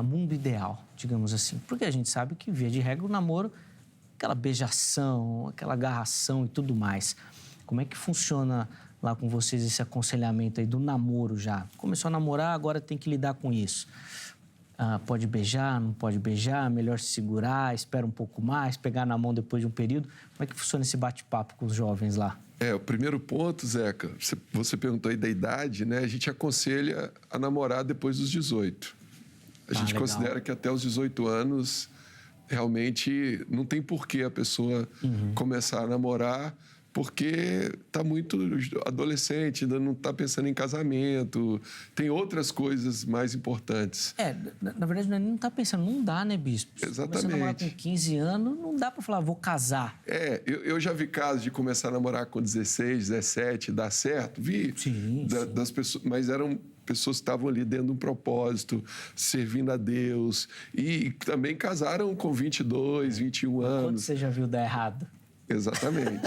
Speaker 1: Mundo ideal, digamos assim. Porque a gente sabe que, via de regra, o namoro, aquela beijação, aquela agarração e tudo mais. Como é que funciona lá com vocês esse aconselhamento aí do namoro já? Começou a namorar, agora tem que lidar com isso. Pode beijar, não pode beijar, melhor se segurar, espera um pouco mais, pegar na mão depois de um período. Como é que funciona esse bate-papo com os jovens lá?
Speaker 3: O primeiro ponto, Zeca, você perguntou aí da idade, né? A gente aconselha a namorar depois dos 18. A gente
Speaker 1: legal.
Speaker 3: considera que até os 18 anos, realmente, não tem porquê a pessoa começar a namorar, porque está muito adolescente, ainda não está pensando em casamento, tem outras coisas mais importantes.
Speaker 1: Na verdade, não está pensando, não dá, né, bispo?
Speaker 3: Exatamente.
Speaker 1: Começando a namorar com 15 anos, não dá para falar, vou casar.
Speaker 3: Eu já vi casos de começar a namorar com 16, 17, dar certo, vi.
Speaker 1: Sim.
Speaker 3: Das pessoas, mas eram pessoas que estavam ali dentro de um propósito, servindo a Deus, e também casaram com 22, 21 anos.
Speaker 1: Quanto você já viu dar errado?
Speaker 3: Exatamente.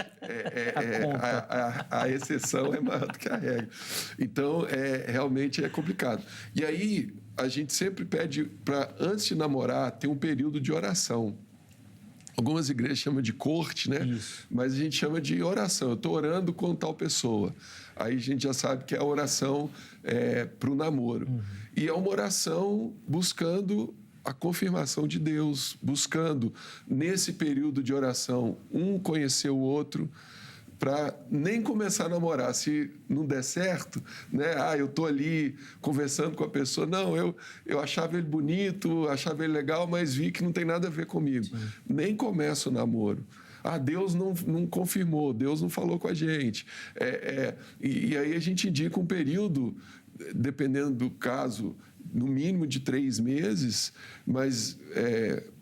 Speaker 3: A exceção é maior do que a regra. Então, realmente é complicado. E aí, a gente sempre pede para, antes de namorar, ter um período de oração. Algumas igrejas chamam de corte, né?
Speaker 1: Isso.
Speaker 3: Mas a gente chama de oração. Eu estou orando com tal pessoa. Aí a gente já sabe que é a oração para o namoro. Uhum. E é uma oração buscando a confirmação de Deus, buscando, nesse período de oração, um conhecer o outro, para nem começar a namorar. Se não der certo, né? Eu estou ali conversando com a pessoa. Não, eu achava ele bonito, achava ele legal, mas vi que não tem nada a ver comigo. Sim. Nem começa o namoro. Deus não confirmou, Deus não falou com a gente. E aí a gente indica um período, dependendo do caso, no mínimo de 3 meses, mas,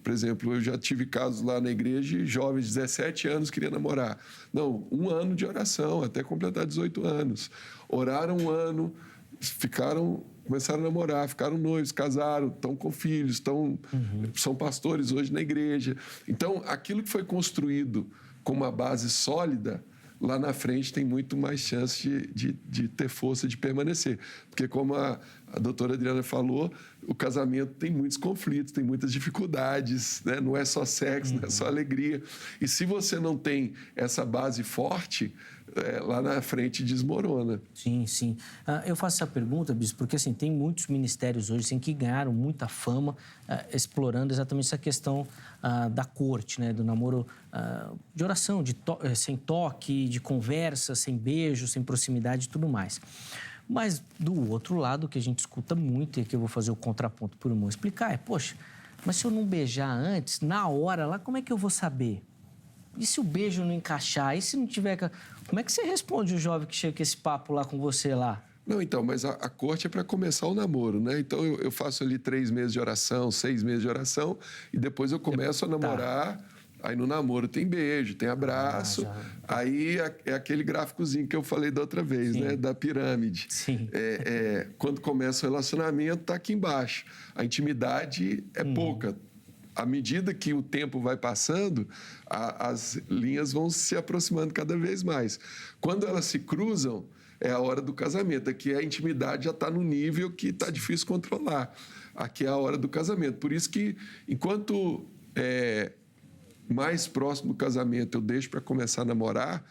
Speaker 3: por exemplo, eu já tive casos lá na igreja de jovens de 17 anos que queriam namorar. Não, 1 ano de oração, até completar 18 anos. Oraram 1 ano, começaram a namorar, ficaram noivos, casaram, estão com filhos, são pastores hoje na igreja. Então, aquilo que foi construído com uma base sólida, lá na frente tem muito mais chance de ter força de permanecer. Porque, como a doutora Adriana falou, o casamento tem muitos conflitos, tem muitas dificuldades, né? Não é só sexo, não é só alegria. E se você não tem essa base forte, lá na frente desmorona.
Speaker 1: Sim, sim. Eu faço essa pergunta, bispo, porque assim, tem muitos ministérios hoje assim, que ganharam muita fama explorando exatamente essa questão da corte, né? Do namoro de oração, sem toque, de conversa, sem beijo, sem proximidade e tudo mais. Mas, do outro lado, o que a gente escuta muito, e aqui eu vou fazer o contraponto para o irmão explicar, poxa, mas se eu não beijar antes, na hora lá, como é que eu vou saber? E se o beijo não encaixar? E se não tiver... Como é que você responde o jovem que chega com esse papo lá com você lá?
Speaker 3: Não, então, mas a corte é para começar o namoro, né? Então, eu faço ali 3 meses de oração, 6 meses de oração, e depois eu começo a namorar. Aí no namoro tem beijo, tem abraço. Aí é aquele gráficozinho que eu falei da outra vez, né? Da pirâmide.
Speaker 1: Sim.
Speaker 3: Quando começa o relacionamento, está aqui embaixo. A intimidade é pouca. À medida que o tempo vai passando, as linhas vão se aproximando cada vez mais. Quando elas se cruzam, é a hora do casamento. Aqui a intimidade já está no nível que está difícil controlar. Aqui é a hora do casamento. Por isso que, enquanto mais próximo do casamento eu deixo para começar a namorar,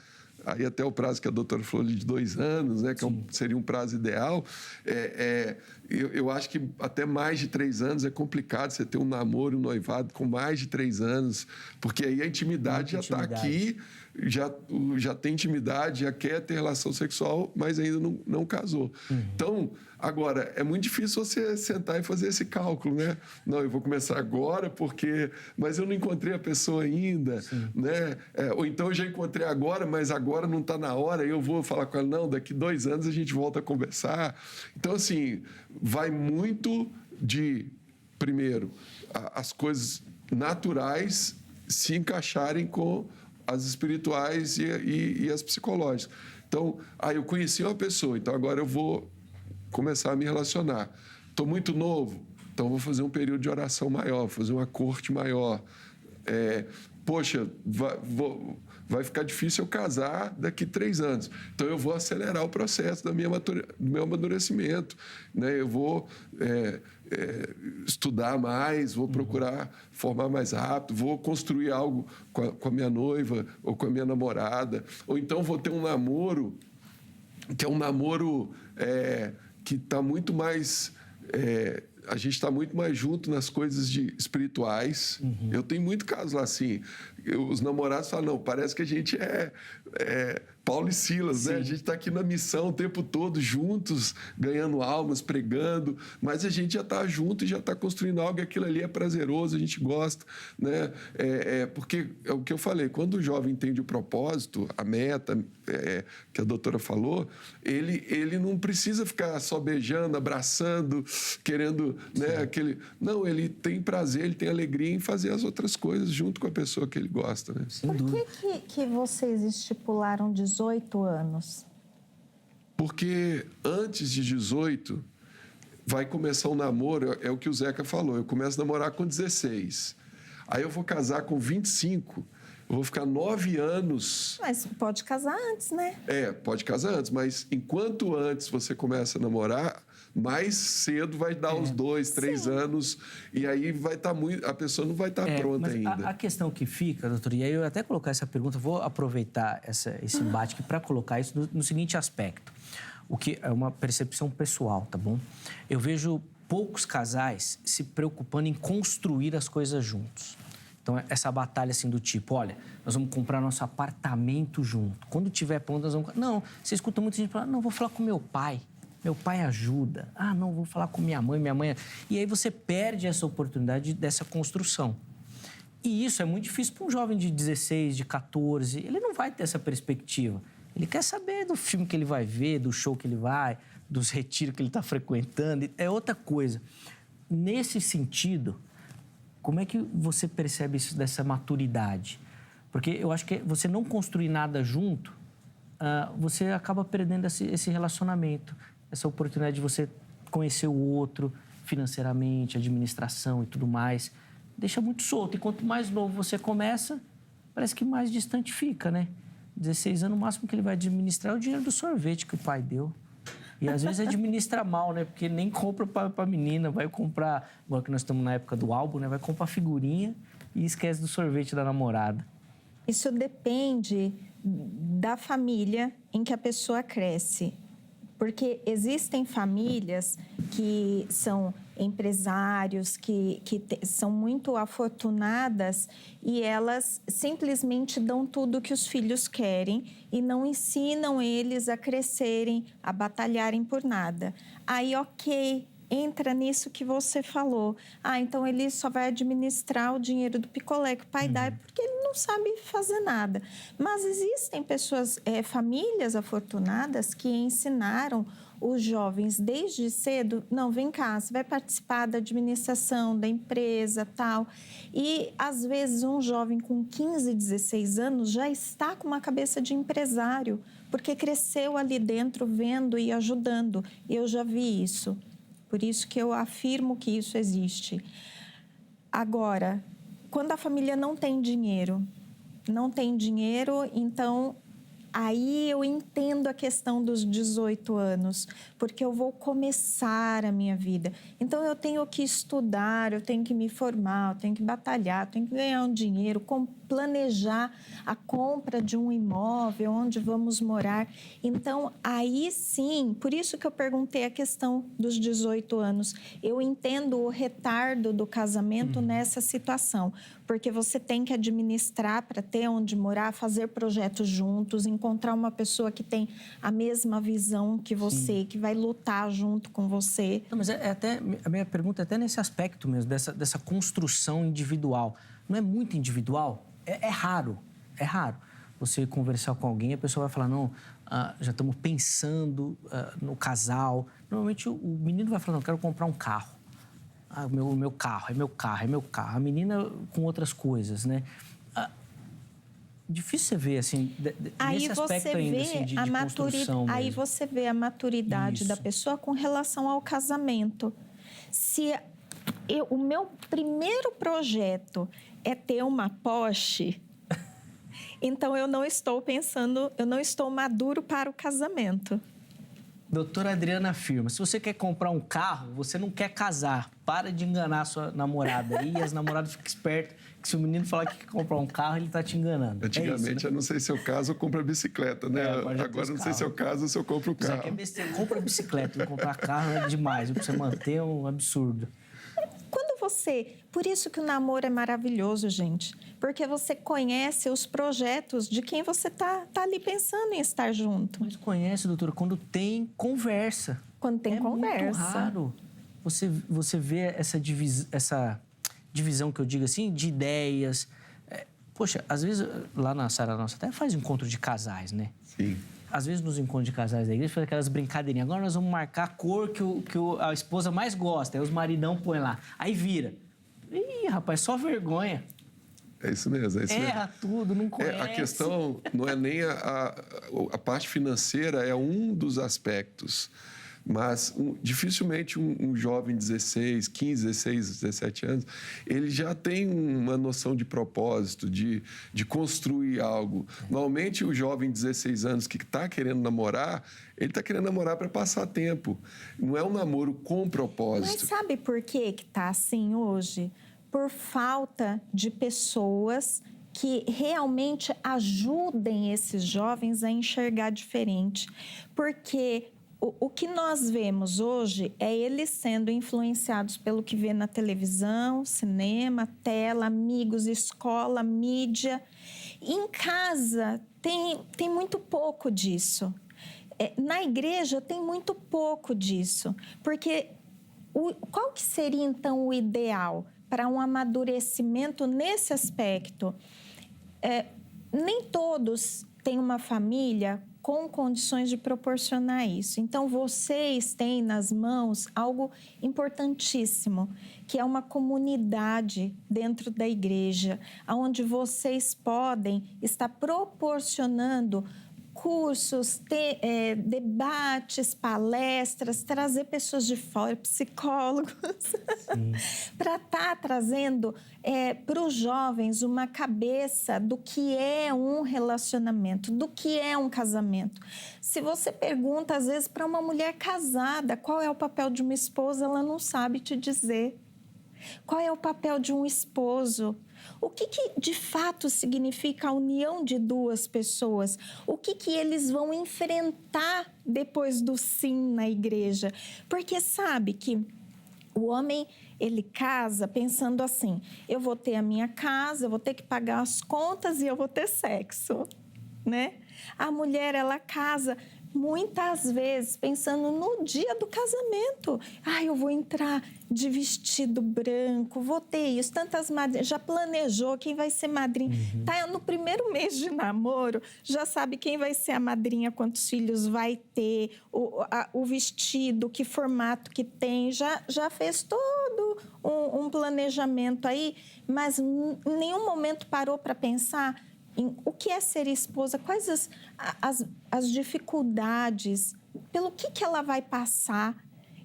Speaker 3: aí até o prazo que a doutora falou de 2 anos, né, que seria um prazo ideal, eu acho que até mais de 3 anos é complicado você ter um namoro, um noivado com mais de 3 anos, porque aí a intimidade já está aqui, já tem intimidade, já quer ter relação sexual, mas ainda não casou. Então, agora, é muito difícil você sentar e fazer esse cálculo, né? Não, eu vou começar agora mas eu não encontrei a pessoa ainda, né? Ou então eu já encontrei agora, mas agora não está na hora, eu vou falar com ela, não, daqui 2 anos a gente volta a conversar. Então, assim, vai muito de, primeiro, as coisas naturais se encaixarem com as espirituais e as psicológicas. Então, eu conheci uma pessoa, então agora eu vou começar a me relacionar. Estou muito novo, então vou fazer um período de oração maior, fazer uma corte maior. Poxa, vai ficar difícil eu casar daqui 3 anos. Então, eu vou acelerar o processo do meu amadurecimento, né? Eu vou estudar mais, vou procurar formar mais rápido, vou construir algo com a minha noiva ou com a minha namorada. Ou então, vou ter um namoro, que é um namoro que está muito mais... a gente está muito mais junto nas coisas espirituais. Eu tenho muito caso lá assim, os namorados falam, não, parece que a gente é Paulo e Silas, né? A gente está aqui na missão o tempo todo, juntos, ganhando almas, pregando, mas a gente já está junto e já está construindo algo, e aquilo ali é prazeroso, a gente gosta, né? Porque é o que eu falei, quando o jovem entende o propósito, a meta que a doutora falou, ele não precisa ficar só beijando, abraçando, querendo, né, Não, ele tem prazer, ele tem alegria em fazer as outras coisas junto com a pessoa que ele gosta, né?
Speaker 2: Por que vocês estipularam 18 anos?
Speaker 3: Porque antes de 18, vai começar um namoro, é o que o Zeca falou, eu começo a namorar com 16. Aí eu vou casar com 25, eu vou ficar 9 anos...
Speaker 2: Mas pode casar antes, né?
Speaker 3: Pode casar antes, mas enquanto antes você começa a namorar, mais cedo vai dar uns 2, 3 anos, e aí vai estar a pessoa não vai estar pronta ainda.
Speaker 1: A questão que fica, doutor, e aí eu até colocar essa pergunta, vou aproveitar esse embate aqui para colocar isso no seguinte aspecto, o que é uma percepção pessoal, tá bom? Eu vejo poucos casais se preocupando em construir as coisas juntos. Então, essa batalha assim do tipo, olha, nós vamos comprar nosso apartamento junto. Quando tiver pronto, nós vamos... Não, você escuta muita gente falar, não, vou falar com meu pai. Meu pai ajuda. Ah, não, vou falar com minha mãe. E aí você perde essa oportunidade dessa construção. E isso é muito difícil para um jovem de 16, de 14. Ele não vai ter essa perspectiva. Ele quer saber do filme que ele vai ver, do show que ele vai, dos retiros que ele está frequentando. É outra coisa. Nesse sentido, como é que você percebe isso dessa maturidade? Porque eu acho que você não construir nada junto, você acaba perdendo esse relacionamento. Essa oportunidade de você conhecer o outro financeiramente, administração e tudo mais, deixa muito solto. E quanto mais novo você começa, parece que mais distante fica, né? 16 anos, o máximo que ele vai administrar é o dinheiro do sorvete que o pai deu. E às vezes administra mal, né? Porque nem compra para a menina, vai comprar, agora que nós estamos na época do álbum, né? Vai comprar figurinha e esquece do sorvete da namorada.
Speaker 2: Isso depende da família em que a pessoa cresce. Porque existem famílias que são empresários, que são muito afortunadas e elas simplesmente dão tudo o que os filhos querem e não ensinam eles a crescerem, a batalharem por nada. Aí, ok, entra nisso que você falou. Então ele só vai administrar o dinheiro do picolé que o pai dá porque ele não sabe fazer nada. Mas existem pessoas, famílias afortunadas que ensinaram os jovens desde cedo, não, vem cá, você vai participar da administração da empresa, tal. E, às vezes, um jovem com 15, 16 anos já está com uma cabeça de empresário, porque cresceu ali dentro vendo e ajudando. Eu já vi isso. Por isso que eu afirmo que isso existe. Agora, quando a família não tem dinheiro, então... Aí eu entendo a questão dos 18 anos, porque eu vou começar a minha vida. Então, eu tenho que estudar, eu tenho que me formar, eu tenho que batalhar, eu tenho que ganhar um dinheiro, planejar a compra de um imóvel, onde vamos morar. Então, aí sim, por isso que eu perguntei a questão dos 18 anos. Eu entendo o retardo do casamento nessa situação, porque você tem que administrar para ter onde morar, fazer projetos juntos, encontrar uma pessoa que tem a mesma visão que você, que vai lutar junto com você.
Speaker 1: Não, mas a minha pergunta é até nesse aspecto mesmo, dessa construção individual. Não é muito individual? É raro você conversar com alguém e a pessoa vai falar, não, já estamos pensando no casal. Normalmente o menino vai falar, não, quero comprar um carro. O meu carro, é meu carro. A menina com outras coisas, né? Difícil você ver, assim, nesse aspecto ainda, assim, de construção mesmo.
Speaker 2: Aí você vê a maturidade da pessoa com relação ao casamento. O meu primeiro projeto é ter uma Porsche, então eu não estou maduro para o casamento.
Speaker 1: Doutora Adriana afirma, se você quer comprar um carro, você não quer casar. Para de enganar a sua namorada. E as namoradas ficam espertas, que se o menino falar que quer comprar um carro, ele está te enganando.
Speaker 3: Antigamente,
Speaker 1: isso, né?
Speaker 3: Eu não sei se é o caso, eu compro a bicicleta, né? Agora não sei se é o caso, se eu compro o carro.
Speaker 1: Você quer besteira, compra a bicicleta, comprar carro é demais. Você manter um absurdo.
Speaker 2: Quando você... Por isso que o namoro é maravilhoso, gente. Porque você conhece os projetos de quem você tá ali pensando em estar junto.
Speaker 1: Mas conhece, doutora, quando tem conversa.
Speaker 2: Quando tem conversa.
Speaker 1: É muito raro você ver essa divisão, que eu digo assim, de ideias. Poxa, às vezes, lá na sala nossa até faz encontro de casais, né?
Speaker 3: Sim.
Speaker 1: Às vezes, nos encontros de casais da igreja, faz aquelas brincadeirinhas. Agora nós vamos marcar a cor que a esposa mais gosta. Aí os maridão põem lá. Aí vira. Ih, rapaz, só vergonha.
Speaker 3: É isso mesmo, é isso mesmo.
Speaker 1: Erra tudo, não conhece.
Speaker 3: A questão não é nem a parte financeira, é um dos aspectos. Mas dificilmente um jovem de 16, 15, 16, 17 anos, ele já tem uma noção de propósito, de construir algo. Normalmente, o jovem de 16 anos que está querendo namorar, ele está querendo namorar para passar tempo. Não é um namoro com propósito.
Speaker 2: Mas sabe por que está assim hoje? Por falta de pessoas que realmente ajudem esses jovens a enxergar diferente. Porque o que nós vemos hoje é eles sendo influenciados pelo que vê na televisão, cinema, tela, amigos, escola, mídia. Em casa tem muito pouco disso. Na igreja tem muito pouco disso. Porque qual que seria então o ideal para um amadurecimento nesse aspecto? Nem todos têm uma família com condições de proporcionar isso. Então, vocês têm nas mãos algo importantíssimo, que é uma comunidade dentro da igreja, onde vocês podem estar proporcionando cursos, debates, palestras, trazer pessoas de fora, psicólogos, para estar trazendo para os jovens uma cabeça do que é um relacionamento, do que é um casamento. Se você pergunta, às vezes, para uma mulher casada, qual é o papel de uma esposa, ela não sabe te dizer. Qual é o papel de um esposo? O que de fato significa a união de duas pessoas? O que eles vão enfrentar depois do sim na igreja? Porque sabe que o homem, ele casa pensando assim, eu vou ter a minha casa, eu vou ter que pagar as contas e eu vou ter sexo, né? A mulher, ela casa muitas vezes pensando no dia do casamento. Eu vou entrar de vestido branco, vou ter isso, tantas madrinhas, já planejou quem vai ser madrinha. Tá no primeiro mês de namoro, já sabe quem vai ser a madrinha, quantos filhos vai ter, o vestido, que formato que tem, já fez todo um planejamento aí, mas em nenhum momento parou para pensar em o que é ser esposa, quais as dificuldades, pelo que ela vai passar.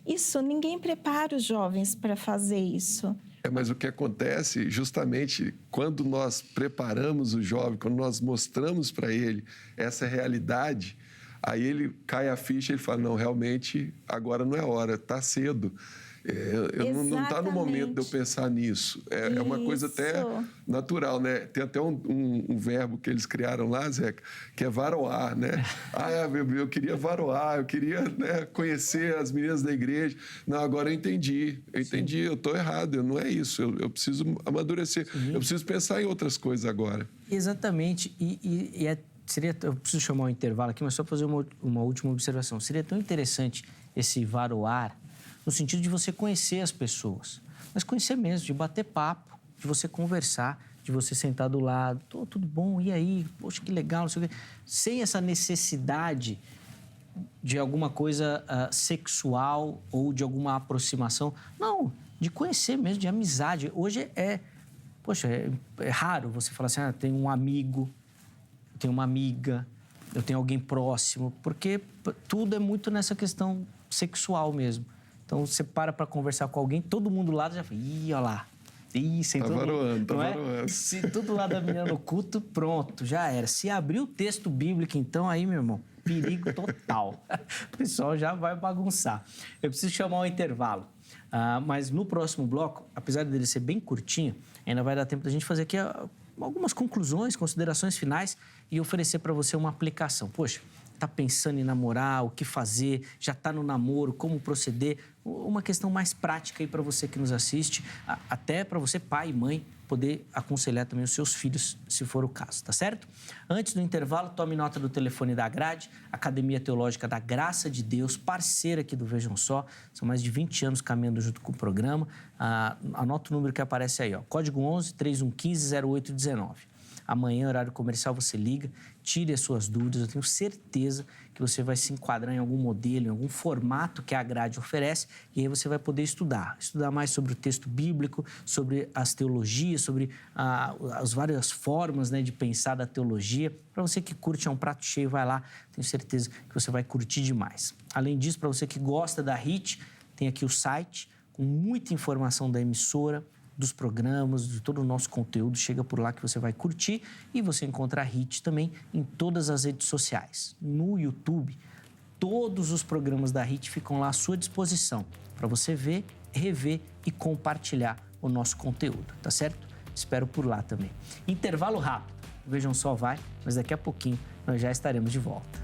Speaker 2: Isso, ninguém prepara os jovens para fazer isso.
Speaker 3: Mas o que acontece, justamente, quando nós preparamos o jovem, quando nós mostramos para ele essa realidade, aí ele cai a ficha e ele fala, não, realmente, agora não é hora, está cedo. Não está no momento de eu pensar nisso. É uma coisa até natural, né? Tem até um verbo que eles criaram lá, Zeca, que é varoar, né? Eu queria varoar, eu queria, né, conhecer as meninas da igreja. Não, agora eu entendi, eu estou errado, não é isso. Eu preciso amadurecer, eu preciso pensar em outras coisas agora.
Speaker 1: Exatamente. Eu preciso chamar um intervalo aqui, mas só fazer uma última observação. Seria tão interessante esse varoar, no sentido de você conhecer as pessoas. Mas conhecer mesmo, de bater papo, de você conversar, de você sentar do lado. Tudo bom? E aí? Poxa, que legal, não sei o quê. Sem essa necessidade de alguma coisa sexual ou de alguma aproximação. Não, de conhecer mesmo, de amizade. Hoje é raro você falar assim, tem um amigo, eu tenho uma amiga, eu tenho alguém próximo, porque tudo é muito nessa questão sexual mesmo. Então, você para conversar com alguém, todo mundo lá já fala, olha lá.
Speaker 3: Tá varoando, tá varoando.
Speaker 1: Se tudo lá da menina no culto, pronto, já era. Se abrir o texto bíblico, então, aí, meu irmão, perigo total. O pessoal já vai bagunçar. Eu preciso chamar um intervalo. Mas no próximo bloco, apesar dele ser bem curtinho, ainda vai dar tempo da gente fazer aqui algumas conclusões, considerações finais e oferecer para você uma aplicação. Poxa, está pensando em namorar, o que fazer, já está no namoro, como proceder? uma questão mais prática aí para você que nos assiste, até para você, pai e mãe, poder aconselhar também os seus filhos, se for o caso, tá certo? Antes do intervalo, tome nota do telefone da grade, Academia Teológica da Graça de Deus, parceira aqui do Vejam Só, são mais de 20 anos caminhando junto com o programa. Anota o número que aparece aí, ó, código 11-3115-0819. Amanhã, horário comercial, você liga, tire as suas dúvidas. Eu tenho certeza que você vai se enquadrar em algum modelo, em algum formato que a grade oferece, e aí você vai poder estudar mais sobre o texto bíblico, sobre as teologias, sobre as várias formas, né, de pensar da teologia. Para você que curte, é um prato cheio, vai lá, tenho certeza que você vai curtir demais. Além disso, para você que gosta da HIT, tem aqui o site com muita informação da emissora, dos programas, de todo o nosso conteúdo, chega por lá que você vai curtir, e você encontra a HIT também em todas as redes sociais. No YouTube, todos os programas da HIT ficam lá à sua disposição, para você ver, rever e compartilhar o nosso conteúdo, tá certo? Espero por lá também. Intervalo rápido, Vejam Só vai, mas daqui a pouquinho nós já estaremos de volta.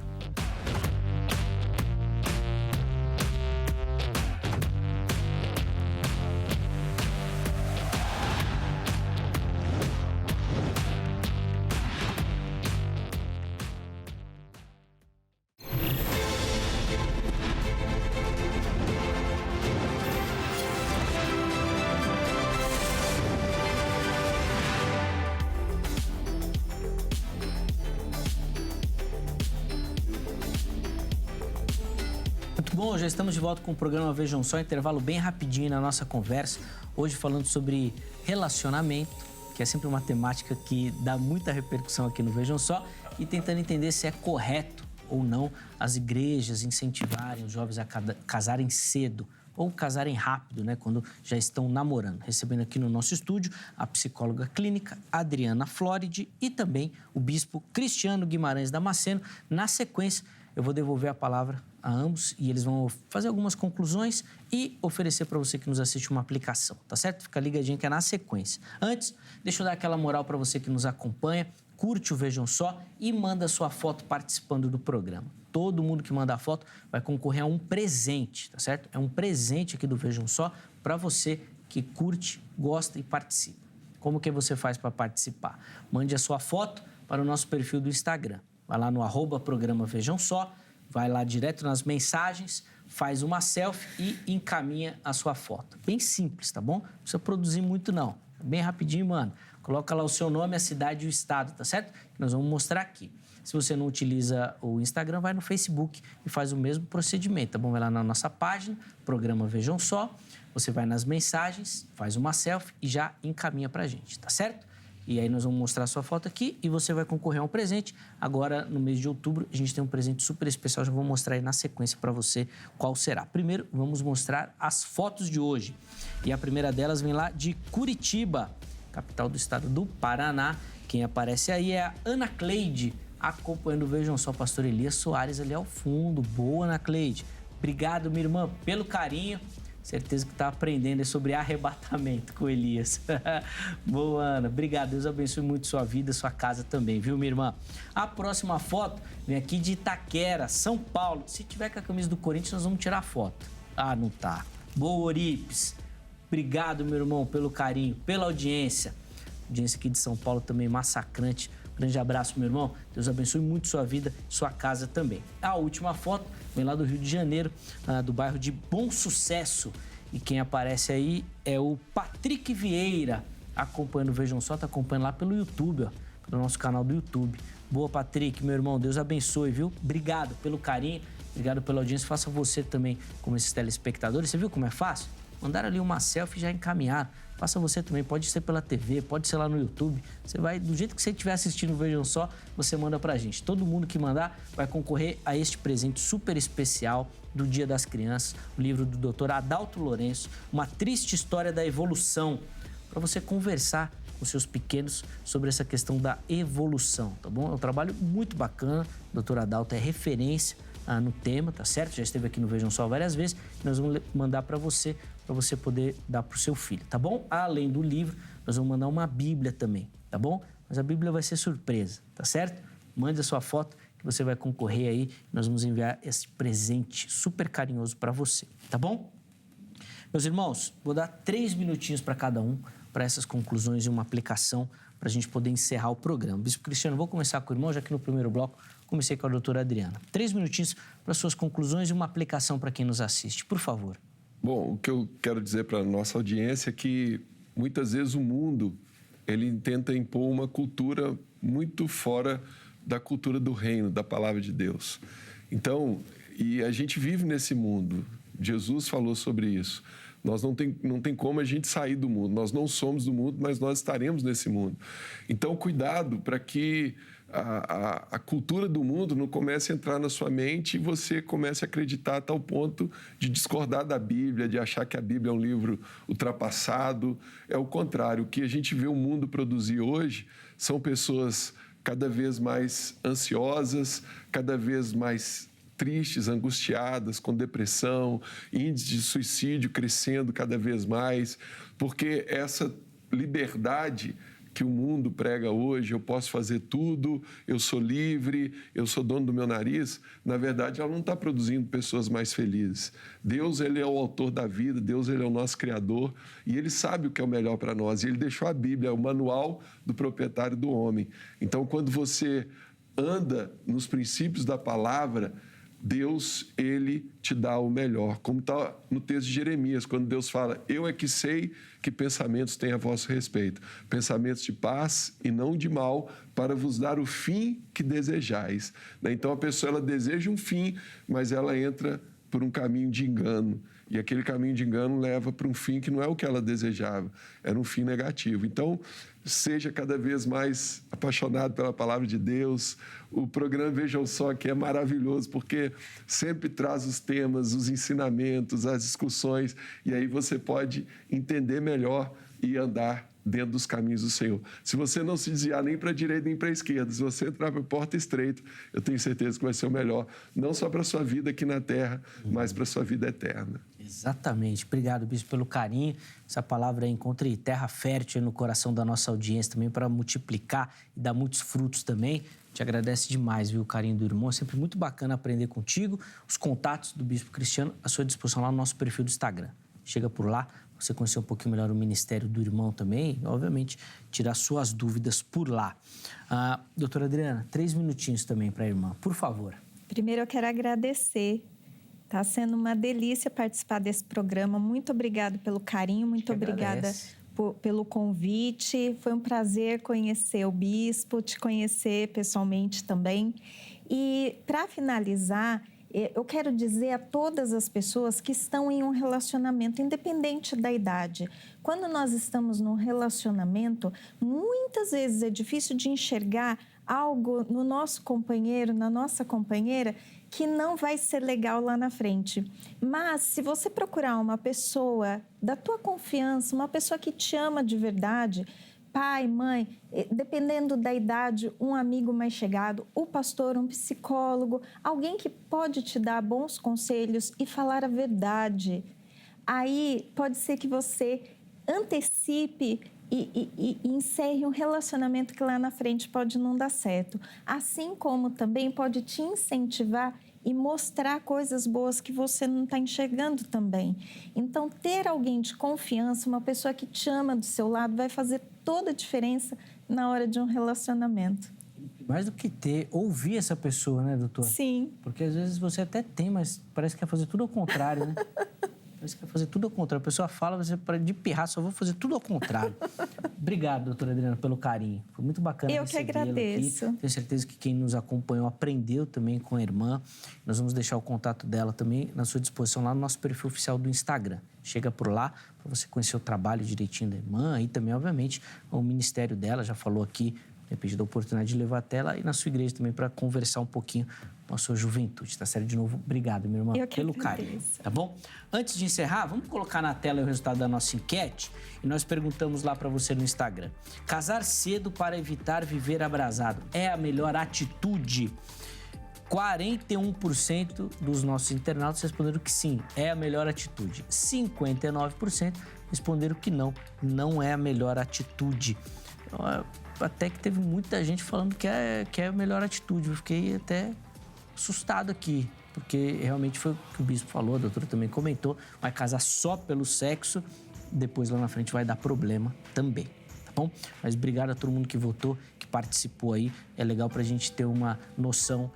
Speaker 1: Bom, já estamos de volta com o programa Vejam Só, intervalo bem rapidinho na nossa conversa. Hoje falando sobre relacionamento, que é sempre uma temática que dá muita repercussão aqui no Vejam Só, e tentando entender se é correto ou não as igrejas incentivarem os jovens a casarem cedo ou casarem rápido, né, quando já estão namorando. Recebendo aqui no nosso estúdio a psicóloga clínica Adriana Floridi e também o bispo Cristiano Guimarães Damasceno. Na sequência, eu vou devolver a palavra a ambos e eles vão fazer algumas conclusões e oferecer para você que nos assiste uma aplicação, tá certo? Fica ligadinho que é na sequência. Antes, deixa eu dar aquela moral para você que nos acompanha, curte o Vejam Só e manda sua foto participando do programa. Todo mundo que manda a foto vai concorrer a um presente, tá certo? É um presente aqui do Vejam Só para você que curte, gosta e participa. Como que você faz para participar? Mande a sua foto para o nosso perfil do Instagram. Vai lá no @programa Vejam Só, vai lá direto nas mensagens, faz uma selfie e encaminha a sua foto. Bem simples, tá bom? Não precisa produzir muito, não. Bem rapidinho, mano. Coloca lá o seu nome, a cidade e o estado, tá certo? Que nós vamos mostrar aqui. Se você não utiliza o Instagram, vai no Facebook e faz o mesmo procedimento, tá bom? Vai lá na nossa página, Programa Vejam Só, você vai nas mensagens, faz uma selfie e já encaminha pra gente, tá certo? E aí nós vamos mostrar a sua foto aqui e você vai concorrer a um presente. Agora, no mês de outubro, a gente tem um presente super especial. Já vou mostrar aí na sequência para você qual será. Primeiro, vamos mostrar as fotos de hoje. E a primeira delas vem lá de Curitiba, capital do estado do Paraná. Quem aparece aí é a Ana Cleide, acompanhando o Vejam Só, pastor Elias Soares ali ao fundo. Boa, Ana Cleide. Obrigado, minha irmã, pelo carinho. Certeza que está aprendendo sobre arrebatamento com Elias. Boa, Ana. Obrigado. Deus abençoe muito sua vida, sua casa também, viu, minha irmã? A próxima foto vem aqui de Itaquera, São Paulo. Se tiver com a camisa do Corinthians, nós vamos tirar a foto. Ah, não tá. Boa, Oripes. Obrigado, meu irmão, pelo carinho, pela audiência. Audiência aqui de São Paulo também massacrante. Grande abraço, meu irmão. Deus abençoe muito sua vida, sua casa também. A última foto vem lá do Rio de Janeiro, do bairro de Bom Sucesso. E quem aparece aí é o Patrick Vieira, acompanhando o Vejam Só, tá acompanhando lá pelo YouTube, ó, pelo nosso canal do YouTube. Boa, Patrick, meu irmão, Deus abençoe, viu? Obrigado pelo carinho, obrigado pela audiência. Faça você também como esses telespectadores. Você viu como é fácil? Mandaram ali uma selfie e já encaminharam. Faça você também, pode ser pela TV, pode ser lá no YouTube. Você vai, do jeito que você estiver assistindo o Vejam Só, você manda pra gente. Todo mundo que mandar vai concorrer a este presente super especial do Dia das Crianças, o livro do Dr. Adalto Lourenço, Uma Triste História da Evolução, para você conversar com seus pequenos sobre essa questão da evolução, tá bom? É um trabalho muito bacana, o Dr. Adalto é referência no tema, tá certo? Já esteve aqui no Vejam Só várias vezes, nós vamos mandar para você poder dar para o seu filho, tá bom? Além do livro, nós vamos mandar uma Bíblia também, tá bom? Mas a Bíblia vai ser surpresa, tá certo? Mande a sua foto que você vai concorrer aí, nós vamos enviar esse presente super carinhoso para você, tá bom? Meus irmãos, vou dar 3 minutinhos para cada um, para essas conclusões e uma aplicação, para a gente poder encerrar o programa. Bispo Cristiano, vou começar com o irmão, já que no primeiro bloco comecei com a doutora Adriana. 3 minutinhos para suas conclusões e uma aplicação para quem nos assiste, por favor.
Speaker 3: Bom, o que eu quero dizer para a nossa audiência é que muitas vezes o mundo ele tenta impor uma cultura muito fora da cultura do reino, da palavra de Deus. Então, e a gente vive nesse mundo. Jesus falou sobre isso. Não tem como a gente sair do mundo. Nós não somos do mundo, mas nós estaremos nesse mundo. Então, cuidado para que a cultura do mundo não comece a entrar na sua mente e você comece a acreditar a tal ponto de discordar da Bíblia, de achar que a Bíblia é um livro ultrapassado. É o contrário. O que a gente vê o mundo produzir hoje são pessoas cada vez mais ansiosas, cada vez mais tristes, angustiadas, com depressão, índice de suicídio crescendo cada vez mais, porque essa liberdade que o mundo prega hoje, eu posso fazer tudo, eu sou livre, eu sou dono do meu nariz, na verdade, ela não está produzindo pessoas mais felizes. Deus, ele é o autor da vida, Deus, ele é o nosso Criador, e ele sabe o que é o melhor para nós, e ele deixou a Bíblia, o manual do proprietário do homem. Então, quando você anda nos princípios da palavra, Deus, ele te dá o melhor. Como está no texto de Jeremias, quando Deus fala, eu é que sei que pensamentos têm a vosso respeito. Pensamentos de paz e não de mal, para vos dar o fim que desejais. Então, a pessoa, ela deseja um fim, mas ela entra por um caminho de engano. E aquele caminho de engano leva para um fim que não é o que ela desejava, era um fim negativo. Então, seja cada vez mais apaixonado pela palavra de Deus. O programa Vejam Só, que é maravilhoso, porque sempre traz os temas, os ensinamentos, as discussões, e aí você pode entender melhor e andar dentro dos caminhos do Senhor. Se você não se desviar nem para a direita nem para a esquerda, se você entrar para a porta estreita, eu tenho certeza que vai ser o melhor, não só para a sua vida aqui na terra, mas para a sua vida eterna.
Speaker 1: Exatamente. Obrigado, Bispo, pelo carinho. Essa palavra encontre terra fértil no coração da nossa audiência também para multiplicar e dar muitos frutos também. Te agradece demais, viu, o carinho do irmão. É sempre muito bacana aprender contigo. Os contatos do Bispo Cristiano à sua disposição lá no nosso perfil do Instagram. Chega por lá, você conhecer um pouquinho melhor o ministério do irmão também, e, obviamente, tirar suas dúvidas por lá. Doutora Adriana, 3 minutinhos também para a irmã, por favor.
Speaker 2: Primeiro, eu quero agradecer. Está sendo uma delícia participar desse programa. Muito obrigada pelo carinho, muito obrigada pelo convite. Foi um prazer conhecer o Bispo, te conhecer pessoalmente também. E, para finalizar, eu quero dizer a todas as pessoas que estão em um relacionamento, independente da idade. Quando nós estamos num relacionamento, muitas vezes é difícil de enxergar algo no nosso companheiro, na nossa companheira, que não vai ser legal lá na frente. Mas, se você procurar uma pessoa da tua confiança, uma pessoa que te ama de verdade, pai, mãe, dependendo da idade, um amigo mais chegado, o pastor, um psicólogo, alguém que pode te dar bons conselhos e falar a verdade. Aí pode ser que você antecipe e encerre um relacionamento que lá na frente pode não dar certo. Assim como também pode te incentivar e mostrar coisas boas que você não está enxergando também. Então, ter alguém de confiança, uma pessoa que te ama do seu lado, vai fazer toda a diferença na hora de um relacionamento.
Speaker 1: Mais do que ter, ouvir essa pessoa, né, doutor?
Speaker 2: Sim.
Speaker 1: Porque às vezes você até tem, mas parece que quer fazer tudo ao contrário, né? Parece que quer fazer tudo ao contrário. A pessoa fala, você para de pirrar, só vou fazer tudo ao contrário. Obrigado, doutora Adriana, pelo carinho. Foi muito bacana
Speaker 2: Eu que agradeço.
Speaker 1: Aqui. Tenho certeza que quem nos acompanhou aprendeu também com a irmã. Nós vamos deixar o contato dela também na sua disposição lá no nosso perfil oficial do Instagram. Chega por lá para você conhecer o trabalho direitinho da irmã e também, obviamente, o ministério dela. Já falou aqui, tem pedido a oportunidade de levar até lá e na sua igreja também para conversar um pouquinho com a sua juventude, tá certo? De novo, obrigado, minha irmã, pelo carinho, tá bom? Antes de encerrar, vamos colocar na tela o resultado da nossa enquete e nós perguntamos lá para você no Instagram. Casar cedo para evitar viver abrasado é a melhor atitude? 41% dos nossos internautas responderam que sim, é a melhor atitude. 59% responderam que não, não é a melhor atitude. Até que teve muita gente falando que é a melhor atitude. Eu fiquei até assustado aqui. porque realmente foi o que o bispo falou, a doutora também comentou, vai casar só pelo sexo, depois lá na frente vai dar problema também, tá bom? Mas obrigado a todo mundo que votou, que participou aí, é legal pra gente ter uma noção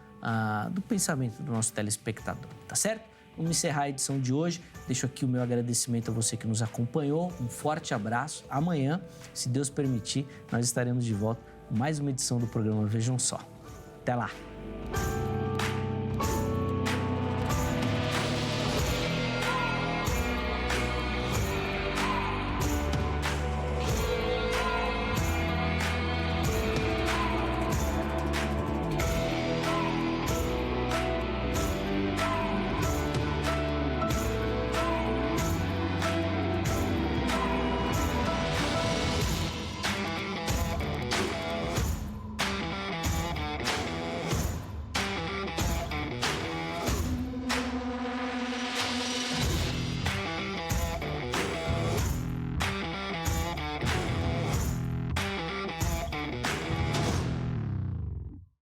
Speaker 1: do pensamento do nosso telespectador, tá certo? Vamos encerrar a edição de hoje. Deixo aqui o meu agradecimento a você que nos acompanhou. Um forte abraço. Amanhã, se Deus permitir, nós estaremos de volta com mais uma edição do programa Vejam Só. Até lá!